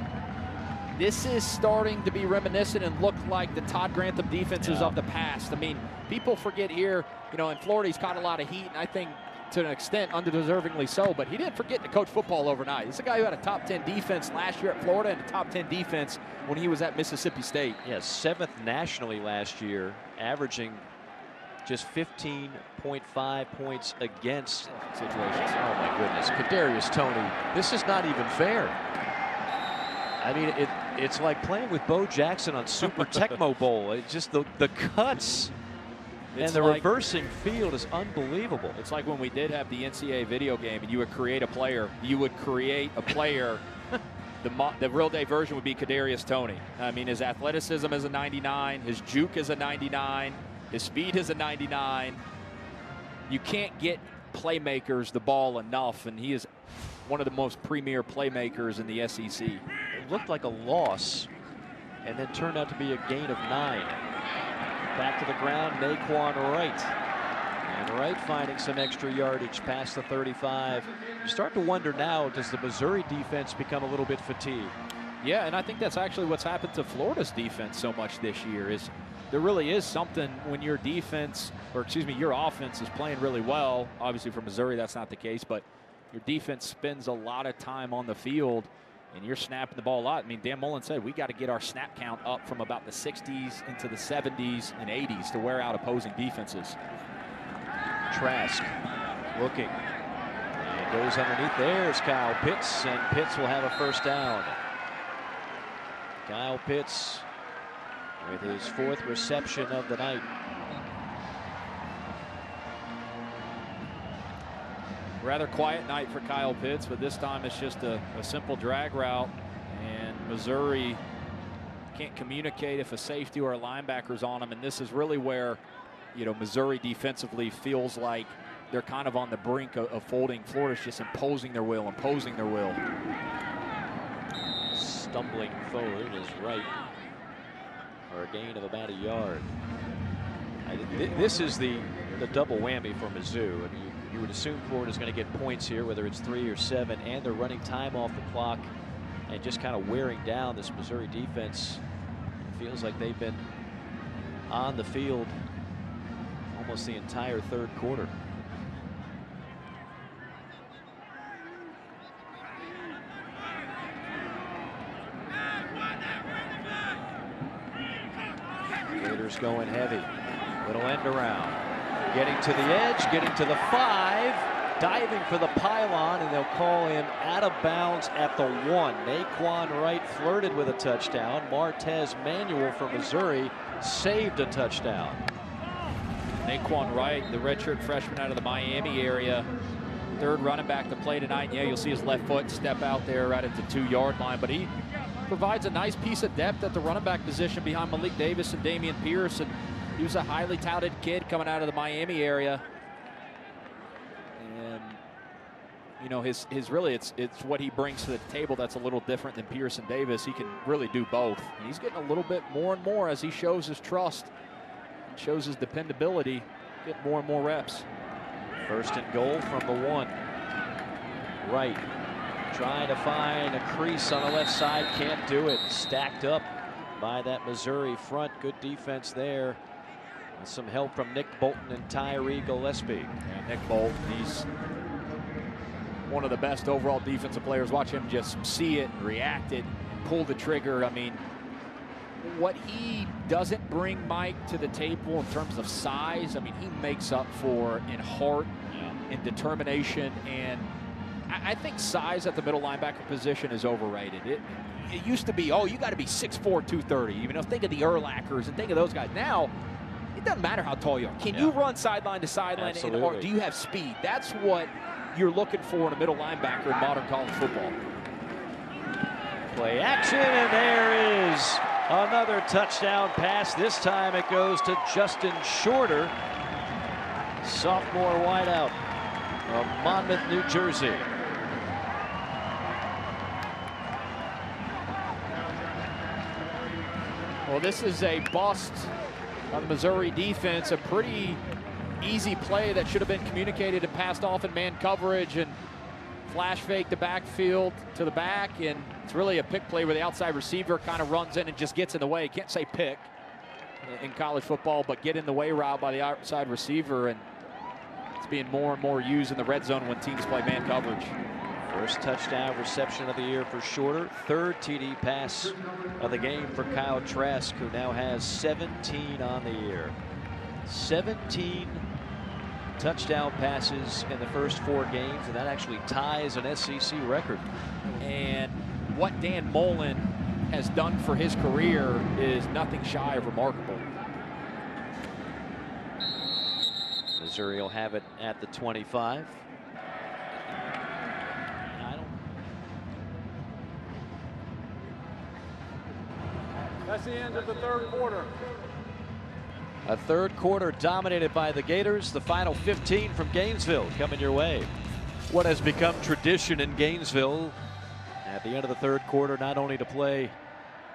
This is starting to be reminiscent and look like the Todd Grantham defenses of the past. I mean, people forget here, in Florida he's caught a lot of heat, and I think to an extent undeservingly so, but he didn't forget to coach football overnight. This is a guy who had a top 10 defense last year at Florida and a top 10 defense when he was at Mississippi State. Yeah, 7th nationally last year, averaging just 15.5 points against situations. Oh my goodness, Kadarius Toney, this is not even fair. I mean, it's like playing with Bo Jackson on Super Tecmo Bowl. It's just the cuts and the reversing field is unbelievable. It's like when we did have the NCAA video game and you would create a player. You would create a player. The real day version would be Kadarius Toney. I mean, his athleticism is a 99. His juke is a 99. His speed is a 99. You can't get playmakers the ball enough, and he is one of the most premier playmakers in the SEC. It looked like a loss and then turned out to be a gain of 9. Back to the ground, Naquan Wright. And Wright finding some extra yardage past the 35. You start to wonder now, does the Missouri defense become a little bit fatigued? Yeah, and I think that's actually what's happened to Florida's defense so much this year is there really is something when your defense, or excuse me, your offense is playing really well. Obviously for Missouri, that's not the case, but your defense spends a lot of time on the field and you're snapping the ball a lot. I mean, Dan Mullen said we got to get our snap count up from about the 60s into the 70s and 80s to wear out opposing defenses. Trask looking. And goes underneath. There's Kyle Pitts, and Pitts will have a first down. Kyle Pitts with his 4th reception of the night. Rather quiet night for Kyle Pitts, but this time it's just a simple drag route, and Missouri can't communicate if a safety or a linebacker's on him, and this is really where, Missouri defensively feels like they're kind of on the brink of folding. Florida's just imposing their will. Stumbling forward is Wright for a gain of about a yard. This is the double whammy for Mizzou. I mean, you would assume Florida's going to get points here, whether it's 3 or 7, and they're running time off the clock and just kind of wearing down this Missouri defense. It feels like they've been on the field almost the entire 3rd quarter. Gators going heavy. Little end around. Getting to the edge, getting to the 5, diving for the pylon, and they'll call him out of bounds at the 1. Naquan Wright flirted with a touchdown. Martez Manuel from Missouri saved a touchdown. Naquan Wright, the redshirt freshman out of the Miami area, third running back to play tonight. Yeah, you'll see his left foot step out there right at the 2-yard line, but he provides a nice piece of depth at the running back position behind Malik Davis and Damian Pierce, and he was a highly touted kid coming out of the Miami area. And you know, his really it's what he brings to the table that's a little different than Pierce and Davis. He can really do both. And he's getting a little bit more and more as he shows his trust and shows his dependability, get more and more reps. First and goal from the 1. Wright trying to find a crease on the left side, can't do it. Stacked up by that Missouri front. Good defense there. And some help from Nick Bolton and Tyree Gillespie. Yeah, Nick Bolton, he's one of the best overall defensive players. Watch him just see it, react it, pull the trigger. I mean, what he doesn't bring Mike to the table in terms of size, I mean, he makes up for in heart, in determination, and I think size at the middle linebacker position is overrated. It used to be, oh, you got to be 6'4", 230. You know, think of the Urlachers and think of those guys. Now, it doesn't matter how tall you are. Can you run sideline to sideline, or do you have speed? That's what you're looking for in a middle linebacker in modern college football. Play action, and there is another touchdown pass. This time it goes to Justin Shorter, sophomore wideout from Monmouth, New Jersey. Well, this is a bust on the Missouri defense. A pretty easy play that should have been communicated and passed off in man coverage, and flash fake the backfield to the back, and it's really a pick play where the outside receiver kind of runs in and just gets in the way. Can't say pick in college football, but get in the way route by the outside receiver, and it's being more and more used in the red zone when teams play man coverage. First touchdown reception of the year for Shorter. Third TD pass of the game for Kyle Trask, who now has 17 on the year. 17 touchdown passes in the first 4 games, and that actually ties an SEC record. And what Dan Mullen has done for his career is nothing shy of remarkable. Missouri will have it at the 25. That's the end of the third quarter. A third quarter dominated by the Gators. The final 15 from Gainesville coming your way. What has become tradition in Gainesville at the end of the third quarter, not only to play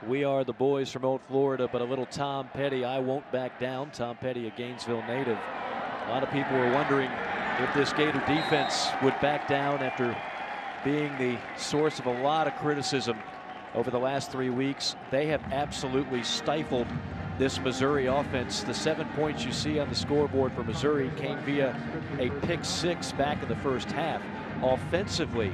We Are the Boys from Old Florida, but a little Tom Petty, I Won't Back Down. Tom Petty, a Gainesville native. A lot of people were wondering if this Gator defense would back down after being the source of a lot of criticism over the last 3 weeks. They have absolutely stifled this Missouri offense. The 7 points you see on the scoreboard for Missouri came via a pick 6 back in the first half. Offensively,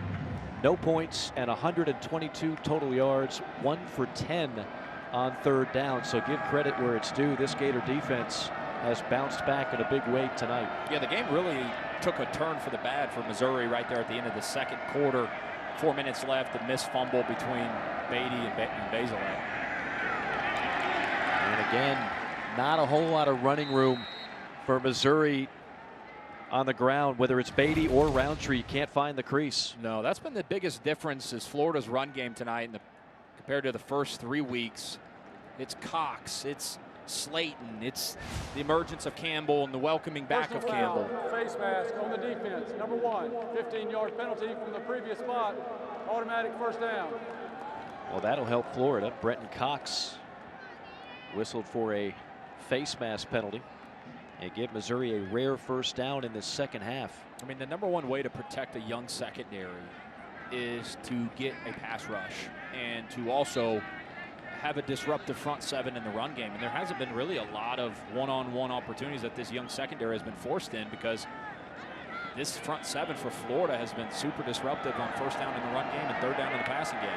no points and 122 total yards, 1 for 10 on third down. So give credit where it's due. This Gator defense has bounced back in a big way tonight. Yeah, the game really took a turn for the bad for Missouri right there at the end of the second quarter. 4 minutes left, a missed fumble between Beatty and Basilak. And again, not a whole lot of running room for Missouri on the ground, whether it's Beatty or Roundtree. You can't find the crease. No, that's been the biggest difference is Florida's run game tonight compared to the first 3 weeks. It's Cox, it's Slayton, it's the emergence of Campbell and the welcoming back of Campbell. Face mask on the defense. Number 1, 15-yard penalty from the previous spot. Automatic first down. Well, that'll help Florida. Brenton Cox whistled for a face mask penalty and give Missouri a rare first down in the second half. I mean, the number 1 way to protect a young secondary is to get a pass rush and to also have a disruptive front 7 in the run game. And there hasn't been really a lot of one-on-one opportunities that this young secondary has been forced in, because this front 7 for Florida has been super disruptive on first down in the run game and third down in the passing game.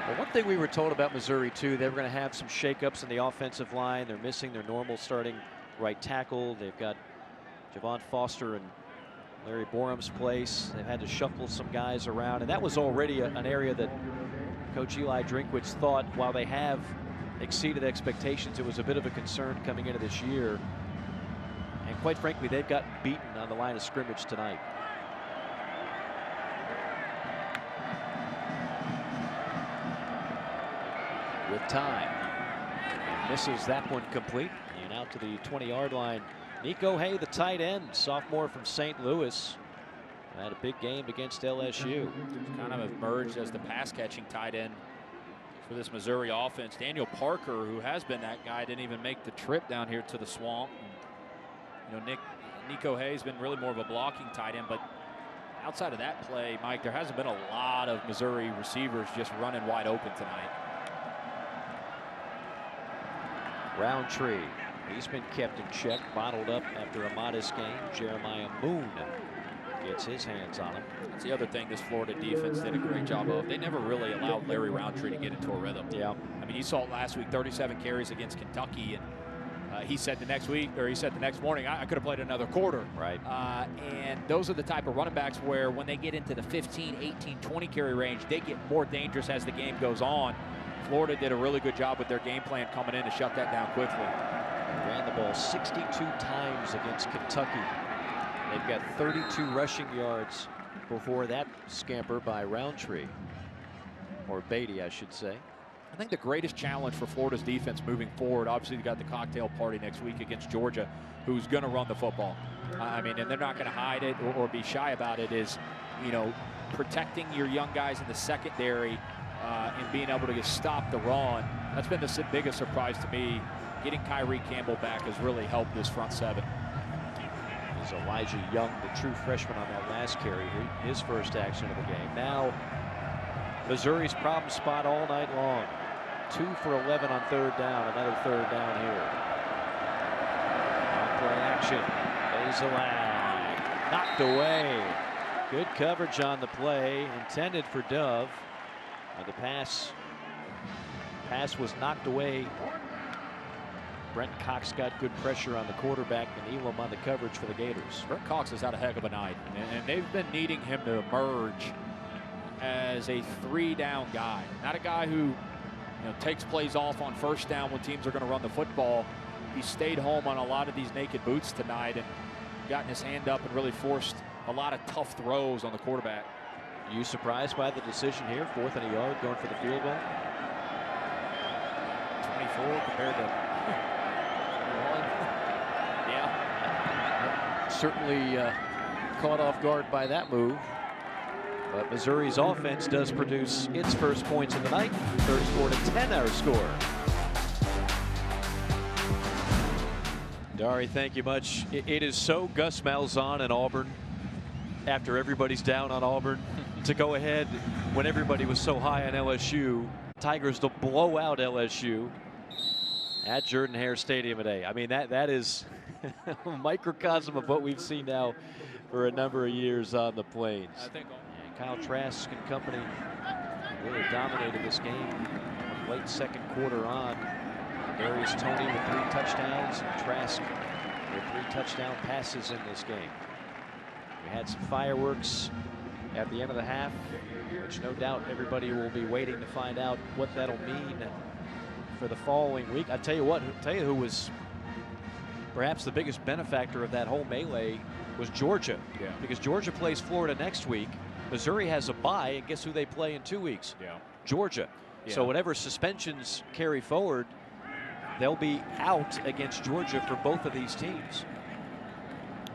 Well, one thing we were told about Missouri, too, they were going to have some shakeups in the offensive line. They're missing their normal starting right tackle. They've got Javon Foster and Larry Borum's place. They've had to shuffle some guys around, and that was already an area that Coach Eli Drinkwitz thought, while they have exceeded expectations, it was a bit of a concern coming into this year. And quite frankly, they've gotten beaten on the line of scrimmage tonight. With time, misses that one complete, and out to the 20-yard line. Nico Hay, the tight end, sophomore from St. Louis, had a big game against LSU. Kind of emerged as the pass-catching tight end for this Missouri offense. Daniel Parker, who has been that guy, didn't even make the trip down here to the swamp. And, you know, Nico Hay's been really more of a blocking tight end, but outside of that play, Mike, there hasn't been a lot of Missouri receivers just running wide open tonight. Roundtree, he's been kept in check, bottled up after a modest game. Jeremiah Moon gets his hands on him. That's the other thing this Florida defense did a great job of. They never really allowed Larry Roundtree to get into a rhythm. Yeah. I mean, you saw it last week, 37 carries against Kentucky, and he said the next week, or he said the next morning, I could have played another quarter. Right. And those are the type of running backs where when they get into the 15, 18, 20 carry range, they get more dangerous as the game goes on. Florida did a really good job with their game plan coming in to shut that down quickly. Ran the ball 62 times against Kentucky. They've got 32 rushing yards before that scamper by Roundtree, or Beatty, I should say. I think the greatest challenge for Florida's defense moving forward, obviously you got the cocktail party next week against Georgia, who's going to run the football. I mean, and they're not going to hide it or be shy about it, is, you know, protecting your young guys in the secondary and being able to just stop the run. That's been the biggest surprise to me. Getting Kyrie Campbell back has really helped this front seven. Is Elijah Young, the true freshman, on that last carry, his first action of the game. Now, Missouri's problem spot all night long. 2 for 11 on third down, another third down here. On play action, Basilak knocked away. Good coverage on the play, intended for Dove. The pass was knocked away. Brent Cox got good pressure on the quarterback, and Elam on the coverage for the Gators. Brent Cox has had a heck of a night, and they've been needing him to emerge as a 3-down guy. Not a guy who, you know, takes plays off on first down when teams are going to run the football. He stayed home on a lot of these naked boots tonight and gotten his hand up and really forced a lot of tough throws on the quarterback. You surprised by the decision here? 4th and a yard, going for the field goal. 24 compared to 1. Yeah. Certainly caught off guard by that move. But Missouri's offense does produce its first points of the night. 34-10 our score. Dari, thank you much. It is so Gus Malzahn and Auburn, after everybody's down on Auburn, to go ahead when everybody was so high on LSU. Tigers to blow out LSU at Jordan-Hare Stadium today. I mean, that is a microcosm of what we've seen now for a number of years on the Plains. I think Kyle Trask and company really dominated this game late second quarter on. Darius Toney with 3 touchdowns, and Trask with 3 touchdown passes in this game. We had some fireworks at the end of the half, which no doubt everybody will be waiting to find out what that'll mean for the following week. I tell you what, who was perhaps the biggest benefactor of that whole melee was Georgia. Yeah. Because Georgia plays Florida next week. Missouri has a bye, and guess who they play in 2 weeks? Yeah. Georgia. Yeah. So whatever suspensions carry forward, they'll be out against Georgia for both of these teams.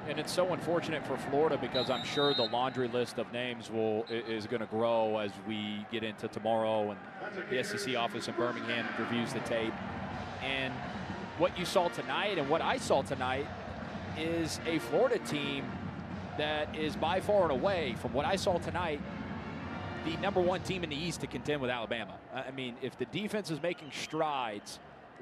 And it's so unfortunate for Florida, because I'm sure the laundry list of names is going to grow as we get into tomorrow, and the SEC office in Birmingham reviews the tape. And what you saw tonight and what I saw tonight is a Florida team that is by far and away, from what I saw tonight, the #1 team in the East to contend with Alabama. I mean, if the defense is making strides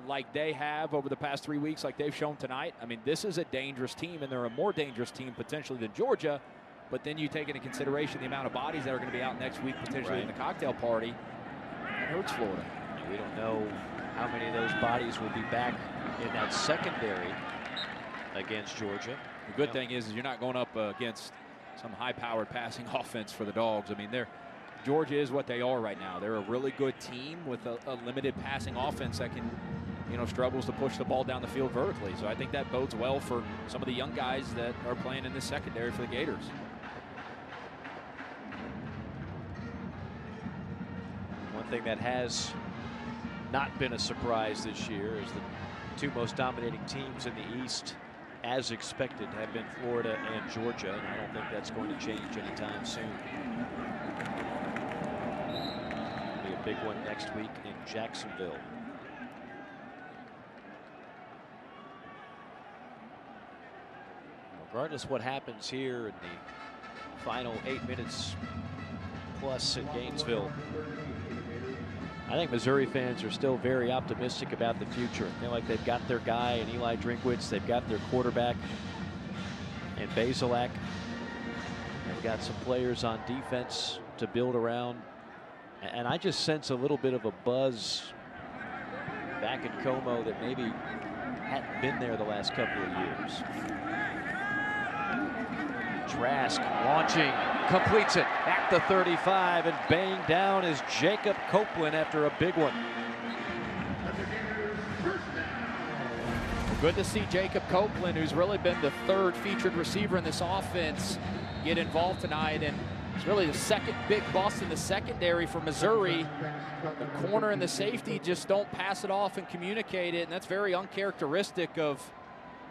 like they have over the past 3 weeks, like they've shown tonight, I mean, this is a dangerous team, and they're a more dangerous team potentially than Georgia. But then you take into consideration the amount of bodies that are going to be out next week, potentially in the cocktail party. It hurts Florida. We don't know how many of those bodies will be back in that secondary against Georgia. The good thing is you're not going up against some high-powered passing offense for the Dogs. I mean, Georgia is what they are right now. They're a really good team with a limited passing offense that can, struggles to push the ball down the field vertically. So I think that bodes well for some of the young guys that are playing in this secondary for the Gators. One thing that has not been a surprise this year is the two most dominating teams in the East, as expected, have been Florida and Georgia, and I don't think that's going to change anytime soon. It'll be a big one next week in Jacksonville. Regardless what happens here in the final 8 minutes plus at Gainesville, I think Missouri fans are still very optimistic about the future. They feel like they've got their guy in Eli Drinkwitz. They've got their quarterback in Basilak. They've got some players on defense to build around. And I just sense a little bit of a buzz back in Como that maybe hadn't been there the last couple of years. Trask launching, completes it at the 35, and banged down is Jacob Copeland after a big one. Good to see Jacob Copeland, who's really been the third featured receiver in this offense, get involved tonight. And it's really the second big bust in the secondary for Missouri. The corner and the safety just don't pass it off and communicate it, and that's very uncharacteristic of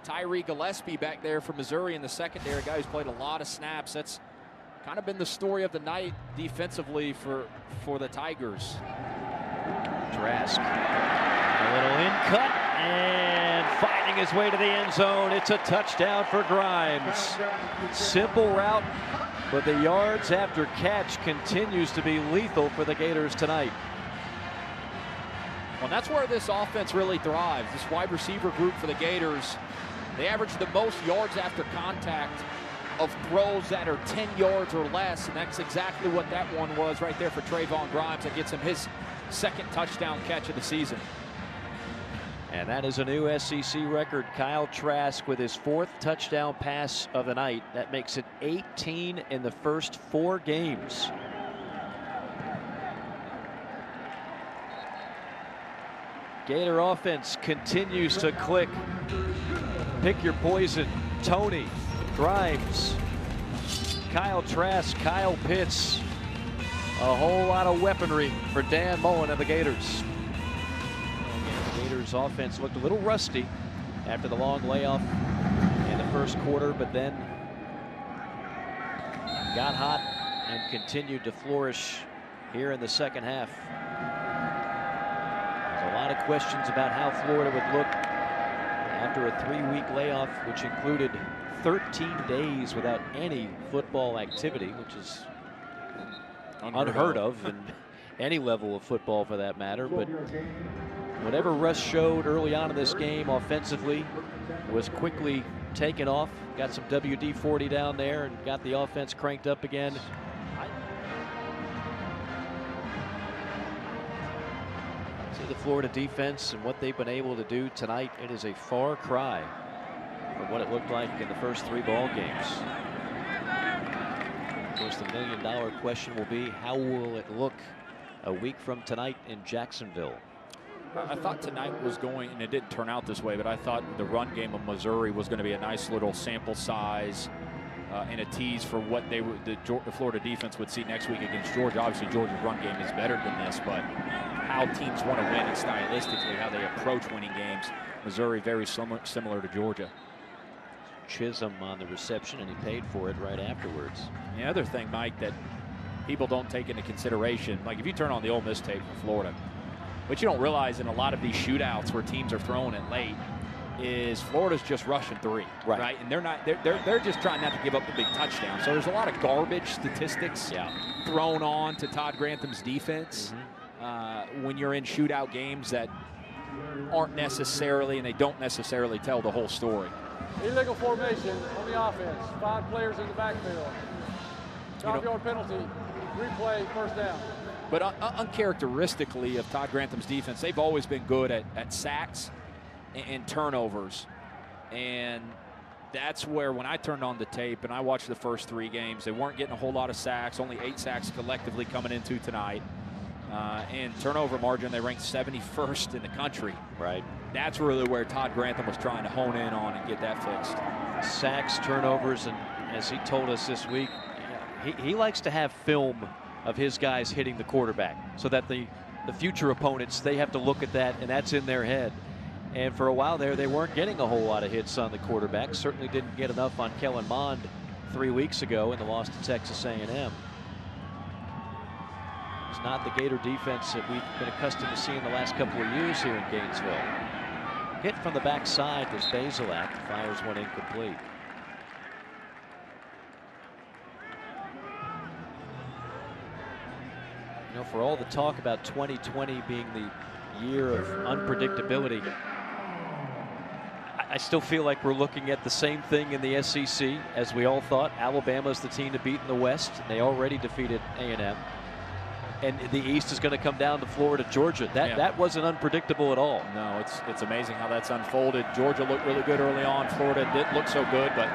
Tyree Gillespie back there for Missouri in the secondary, a guy who's played a lot of snaps. That's kind of been the story of the night defensively for the Tigers. Trask, a little in cut and finding his way to the end zone. It's a touchdown for Grimes. Simple route, but the yards after catch continues to be lethal for the Gators tonight. Well, that's where this offense really thrives. This wide receiver group for the Gators, they average the most yards after contact of throws that are 10 yards or less, and that's exactly what that one was right there for Trayvon Grimes. That gets him his second touchdown catch of the season. And that is a new SEC record. Kyle Trask with his 4th touchdown pass of the night. That makes it 18 in the first 4 games. Gator offense continues to click. Pick your poison. Tony, Grimes, Kyle Trask, Kyle Pitts. A whole lot of weaponry for Dan Mullen and the Gators. The Gators offense looked a little rusty after the long layoff in the first quarter, but then got hot and continued to flourish here in the second half. There's a lot of questions about how Florida would look after a 3-week layoff, which included 13 days without any football activity, which is unheard of in any level of football for that matter. But whatever Russ showed early on in this game offensively was quickly taken off. Got some WD-40 down there and got the offense cranked up again. See the Florida defense and what they've been able to do tonight. It is a far cry from what it looked like in the first 3 ball games. Of course, the million-dollar question will be, how will it look a week from tonight in Jacksonville? I thought tonight was going, and it didn't turn out this way, but I thought the run game of Missouri was going to be a nice little sample size and a tease for what the Florida defense would see next week against Georgia. Obviously, Georgia's run game is better than this, but how teams want to win and stylistically how they approach winning games, Missouri very similar to Georgia. Chisholm on the reception, and he paid for it right afterwards. The other thing, Mike, that people don't take into consideration, like if you turn on the Ole Miss tape for Florida, what you don't realize in a lot of these shootouts where teams are throwing it late is Florida's just rushing 3, right? And they're just trying not to give up the big touchdown. So there's a lot of garbage statistics thrown on to Todd Grantham's defense when you're in shootout games that aren't necessarily, and they don't necessarily tell the whole story. Illegal formation on the offense. 5 players in the backfield. 5-yard penalty. Replay, first down. But uncharacteristically of Todd Grantham's defense, they've always been good at sacks and turnovers. And that's where when I turned on the tape and I watched the first 3 games, they weren't getting a whole lot of sacks, only 8 sacks collectively coming into tonight. And turnover margin, they ranked 71st in the country. Right. That's really where Todd Grantham was trying to hone in on and get that fixed. Sacks, turnovers, and as he told us this week, he likes to have film of his guys hitting the quarterback so that the future opponents, they have to look at that, and that's in their head. And for a while there, they weren't getting a whole lot of hits on the quarterback. Certainly didn't get enough on Kellen Mond 3 weeks ago in the loss to Texas A&M. It's not the Gator defense that we've been accustomed to seeing the last couple of years here in Gainesville. Hit from the backside was Basilak, fires one incomplete. You know, for all the talk about 2020 being the year of unpredictability, I still feel like we're looking at the same thing in the SEC as we all thought. Alabama's the team to beat in the West, and they already defeated A&M. And the East is going to come down to Florida, Georgia. That wasn't unpredictable at all. No, it's amazing how that's unfolded. Georgia looked really good early on. Florida didn't look so good, but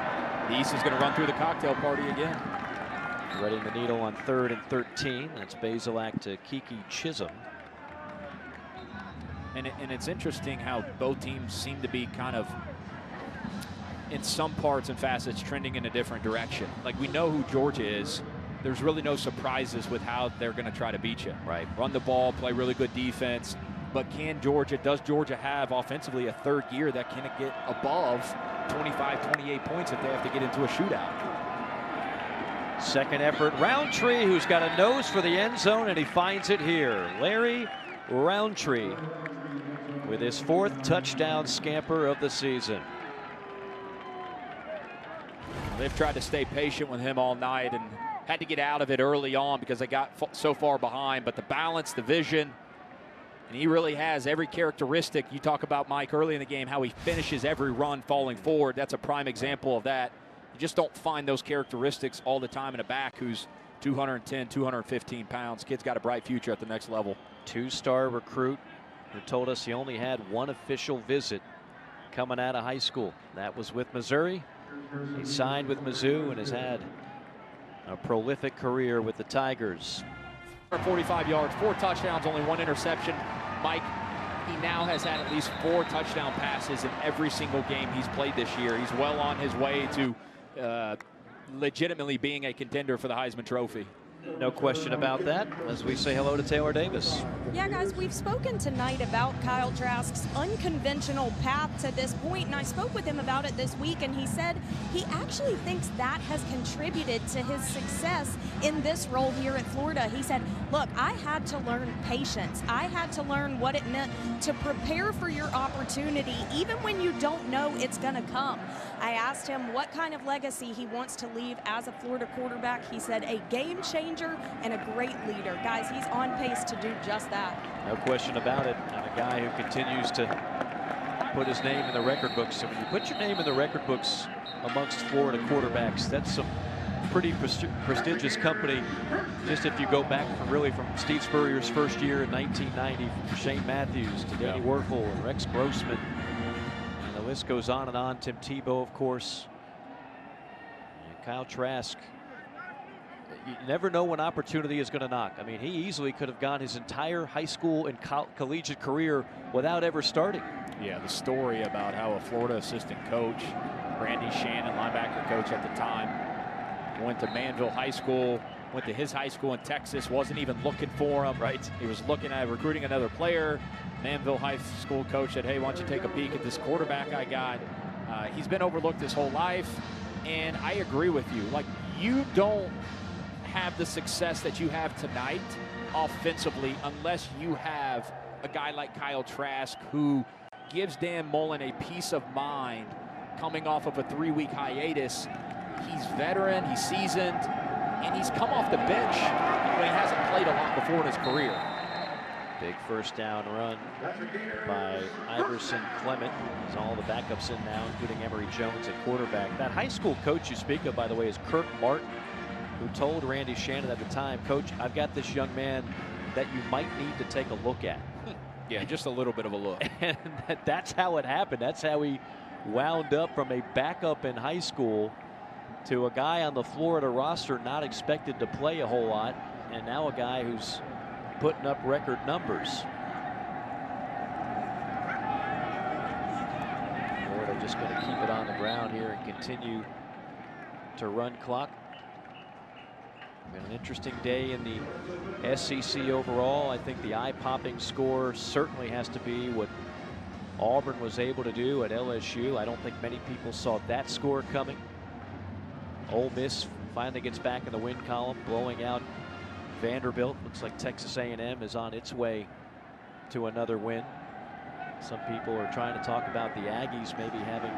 the East is going to run through the cocktail party again. Threading the needle on 3rd and 13. That's Basilak to Kiki Chisholm. And it's interesting how both teams seem to be kind of, in some parts and facets, trending in a different direction. Like, we know who Georgia is. There's really no surprises with how they're going to try to beat you. Right. Run the ball, play really good defense. But does Georgia have offensively a third gear that can get above 25, 28 points if they have to get into a shootout? Second effort, Roundtree, who's got a nose for the end zone, and he finds it here. Larry Roundtree with his 4th touchdown scamper of the season. They've tried to stay patient with him all night and had to get out of it early on because they got so far behind. But the balance, the vision, and he really has every characteristic. You talk about Mike early in the game, how he finishes every run falling forward. That's a prime example of that. You just don't find those characteristics all the time in a back who's 210, 215 pounds. Kid's got a bright future at the next level. 2-star recruit who told us he only had one official visit coming out of high school. That was with Missouri. He signed with Mizzou and has had a prolific career with the Tigers. 45 yards, 4 touchdowns, only 1 interception. Mike, he now has had at least 4 touchdown passes in every single game he's played this year. He's well on his way to legitimately being a contender for the Heisman Trophy. No question about that, as we say hello to Taylor Davis. Yeah, guys, we've spoken tonight about Kyle Trask's unconventional path to this point, and I spoke with him about it this week, and he said he actually thinks that has contributed to his success in this role here at Florida. He said, look, I had to learn patience. I had to learn what it meant to prepare for your opportunity, even when you don't know it's going to come. I asked him what kind of legacy he wants to leave as a Florida quarterback. He said a game changer and a great leader. Guys, he's on pace to do just that. No question about it. And a guy who continues to put his name in the record books. So when you put your name in the record books amongst Florida quarterbacks, that's some pretty prestigious company. Just if you go back from Steve Spurrier's first year in 1990, from Shane Matthews to Danny Werfel and Rex Grossman. And the list goes on and on. Tim Tebow, of course. And Kyle Trask. You never know when opportunity is going to knock. I mean, he easily could have gone his entire high school and collegiate career without ever starting. Yeah, the story about how a Florida assistant coach, Randy Shannon, linebacker coach at the time, went to Manville High School, went to his high school in Texas, wasn't even looking for him. Right. He was looking at recruiting another player. Manville High School coach said, hey, why don't you take a peek at this quarterback I got? He's been overlooked his whole life, and I agree with you. Like, you don't have the success that you have tonight offensively unless you have a guy like Kyle Trask who gives Dan Mullen a peace of mind coming off of a 3-week hiatus. He's veteran, he's seasoned, and he's come off the bench when he hasn't played a lot before in his career. Big first down run by Iverson Clement. As all the backups in now, including Emory Jones at quarterback. That high school coach you speak of, by the way, is Kirk Martin, who told Randy Shannon at the time, Coach, I've got this young man that you might need to take a look at. Yeah, just a little bit of a look. And that's how it happened. That's how he wound up from a backup in high school to a guy on the Florida roster not expected to play a whole lot, and now a guy who's putting up record numbers. Florida just going to keep it on the ground here and continue to run clock. Been an interesting day in the SEC overall. I think the eye-popping score certainly has to be what Auburn was able to do at LSU. I don't think many people saw that score coming. Ole Miss finally gets back in the win column, blowing out Vanderbilt. Looks like Texas A&M is on its way to another win. Some people are trying to talk about the Aggies maybe having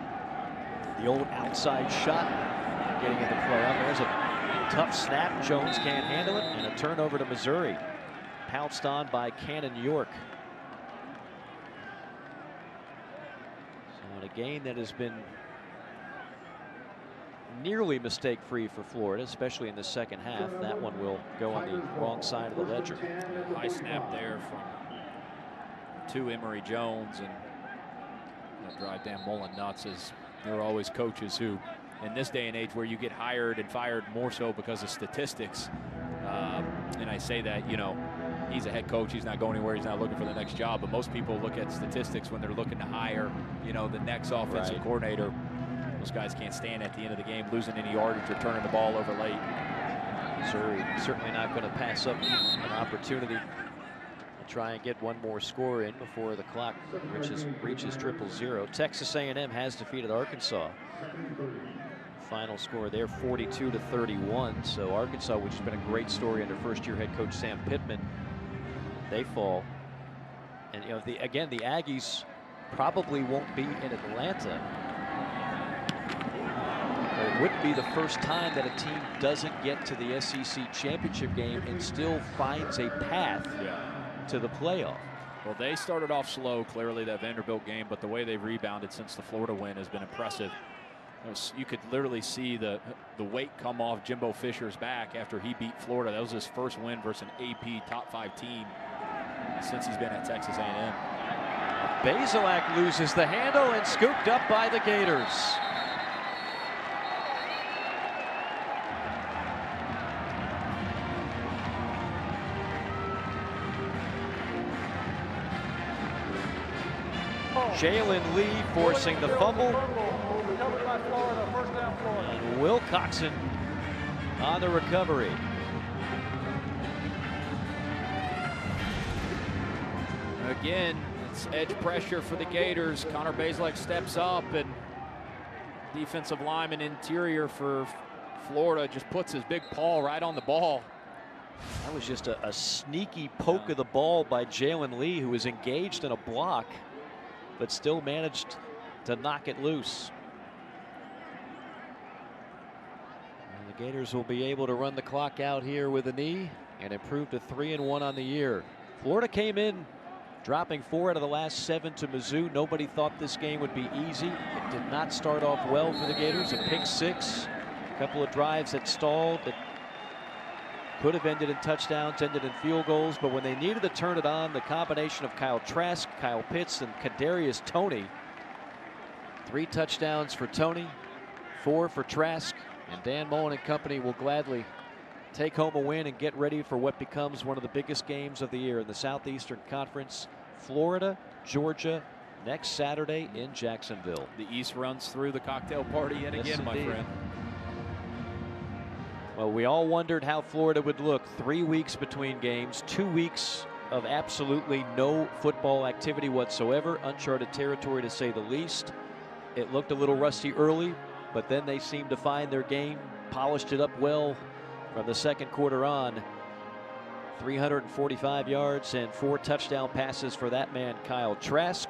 the old outside shot getting in the playoff. There's a tough snap. Jones can't handle it, and a turnover to Missouri. Pounced on by Cannon York. So in a game that has been nearly mistake-free for Florida, especially in the second half, that one will go on the wrong side of the ledger. High snap there from Emory Jones, and that'll drive Dan Mullen nuts, as there are always coaches who, in this day and age where you get hired and fired more so because of statistics, and I say that, you know, he's a head coach, he's not going anywhere, he's not looking for the next job, but most people look at statistics when they're looking to hire, you know, the next offensive coordinator. Those guys can't stand at the end of the game losing any yardage or turning the ball over late. Missouri certainly not going to pass up an opportunity to try and get one more score in before the clock reaches 000. Texas A&M has defeated Arkansas. Final score there 42-31. So Arkansas, which has been a great story under first-year head coach Sam Pittman, they fall. And you know, again, the Aggies probably won't be in Atlanta. It wouldn't be the first time that a team doesn't get to the SEC championship game and still finds a path to the playoff. Well, they started off slow, clearly, that Vanderbilt game, but the way they've rebounded since the Florida win has been impressive. You could literally see the weight come off Jimbo Fisher's back after he beat Florida. That was his first win versus an AP top-5 team since he's been at Texas A&M. Basilak loses the handle and scooped up by the Gators. Jalen Lee forcing the fumble. And Wilcoxon on the recovery. Again, it's edge pressure for the Gators. Connor Basilak steps up, and defensive lineman interior for Florida just puts his big paw right on the ball. That was just a sneaky poke of the ball by Jalen Lee, who was engaged in a block, but still managed to knock it loose. And the Gators will be able to run the clock out here with a knee and improve to 3-1 on the year. Florida came in dropping 4 out of the last 7 to Mizzou. Nobody thought this game would be easy. It did not start off well for the Gators. A pick 6, a couple of drives that stalled, that could have ended in touchdowns, ended in field goals, but when they needed to turn it on, the combination of Kyle Trask, Kyle Pitts, and Kadarius Toney. 3 touchdowns for Toney, 4 for Trask, and Dan Mullen and company will gladly take home a win and get ready for what becomes one of the biggest games of the year in the Southeastern Conference. Florida, Georgia, next Saturday in Jacksonville. The East runs through the cocktail party yet again, my friend. Well, we all wondered how Florida would look. 3 weeks between games, 2 weeks of absolutely no football activity whatsoever. Uncharted territory, to say the least. It looked a little rusty early, but then they seemed to find their game, polished it up well from the second quarter on. 345 yards and 4 touchdown passes for that man, Kyle Trask.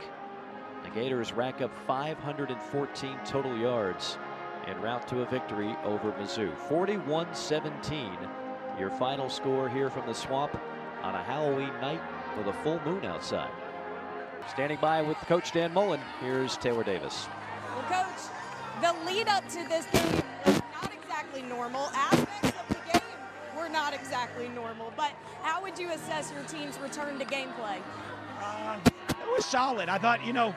The Gators rack up 514 total yards en route to a victory over Mizzou. 41-17, your final score here from the Swamp on a Halloween night with a full moon outside. Standing by with Coach Dan Mullen, here's Taylor Davis. Well, Coach, the lead up to this game was not exactly normal. Aspects of the game were not exactly normal, but how would you assess your team's return to gameplay? It was solid. I thought, you know,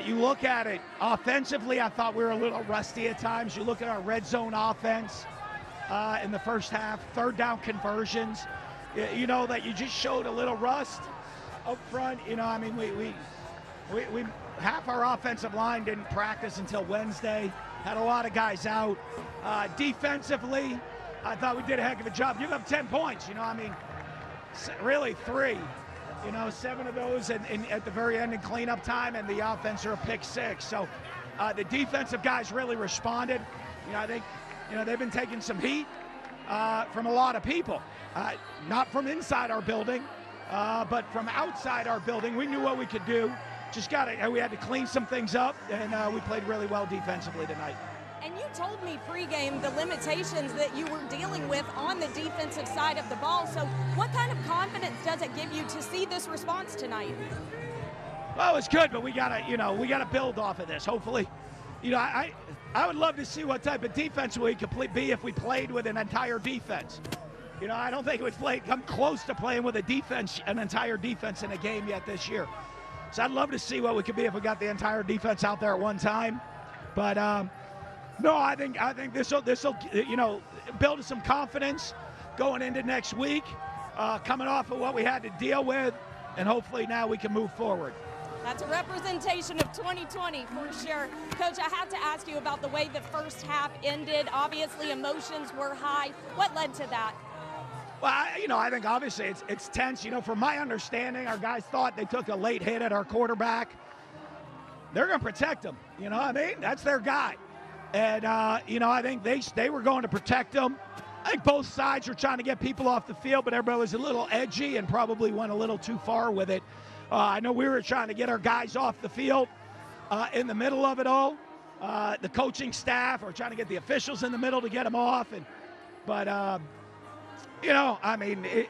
You look at it offensively, I thought we were a little rusty at times. You look at our red zone offense in the first half, third down conversions, you know, that you just showed a little rust up front. You know, I mean, we half our offensive line didn't practice until Wednesday, had a lot of guys out. Defensively, I thought we did a heck of a job. Give up 10 points, you know, I mean, really 3. You know, 7 of those at the very end in cleanup time, and the offense are a pick 6. So the defensive guys really responded. You know, I think, you know, they've been taking some heat from a lot of people, not from inside our building, but from outside our building. We knew what we could do. We had to clean some things up, and we played really well defensively tonight. And you told me pregame the limitations that you were dealing with on the defensive side of the ball. So what kind of confidence does it give you to see this response tonight? Well, it's good, but we gotta build off of this. Hopefully, you know, I would love to see what type of defense we could be if we played with an entire defense. You know, I don't think we've come close to playing with an entire defense in a game yet this year. So I'd love to see what we could be if we got the entire defense out there at one time. But no, I think this will you know, build some confidence going into next week, coming off of what we had to deal with, and hopefully now we can move forward. That's a representation of 2020 for sure. Coach, I have to ask you about the way the first half ended. Obviously, emotions were high. What led to that? Well, I think obviously it's tense. You know, from my understanding, our guys thought they took a late hit at our quarterback. They're going to protect him. You know what I mean? That's their guy. And, you know, I think they were going to protect him. I think both sides were trying to get people off the field, but everybody was a little edgy and probably went a little too far with it. I know we were trying to get our guys off the field in the middle of it all. The coaching staff were trying to get the officials in the middle to get them off. But you know, I mean, it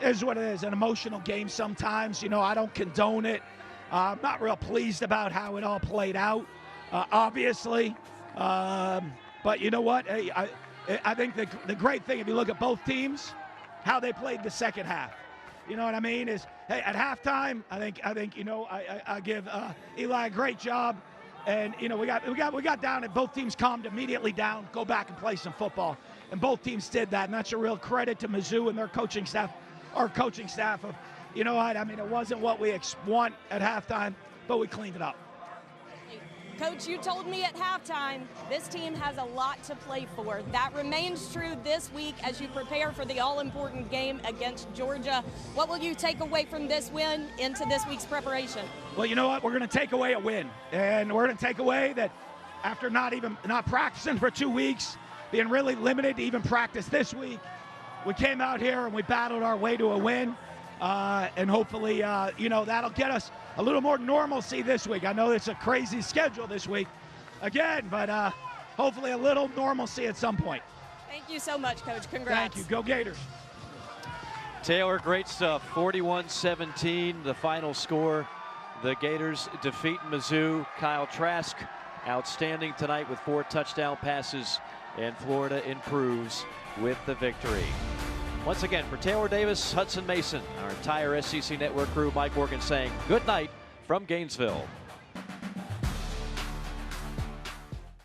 is what it is, an emotional game sometimes. You know, I don't condone it. I'm not real pleased about how it all played out, obviously. But you know what? Hey, I think the great thing, if you look at both teams, how they played the second half. You know what I mean? Is, hey, at halftime, I think you know, I give Eli a great job, and you know, we got down, and both teams calmed immediately down, go back and play some football, and both teams did that, and that's a real credit to Mizzou and their coaching staff, our coaching staff. Of, you know what? I mean, it wasn't what we want at halftime, but we cleaned it up. Coach, you told me at halftime this team has a lot to play for. That remains true this week as you prepare for the all-important game against Georgia. What will you take away from this win into this week's preparation? Well, you know what? We're going to take away a win. And we're going to take away that after not practicing for 2 weeks, being really limited to even practice this week, we came out here and we battled our way to a win. And hopefully, you know, that'll get us a little more normalcy this week. I know it's a crazy schedule this week again, but hopefully a little normalcy at some point. Thank you so much, Coach. Congrats. Thank you. Go Gators. Taylor, great stuff. 41-17, the final score. The Gators defeat Mizzou. Kyle Trask, outstanding tonight with 4 touchdown passes, and Florida improves with the victory. Once again, for Taylor Davis, Hudson Mason, our entire SEC Network crew, Mike Morgan saying good night from Gainesville.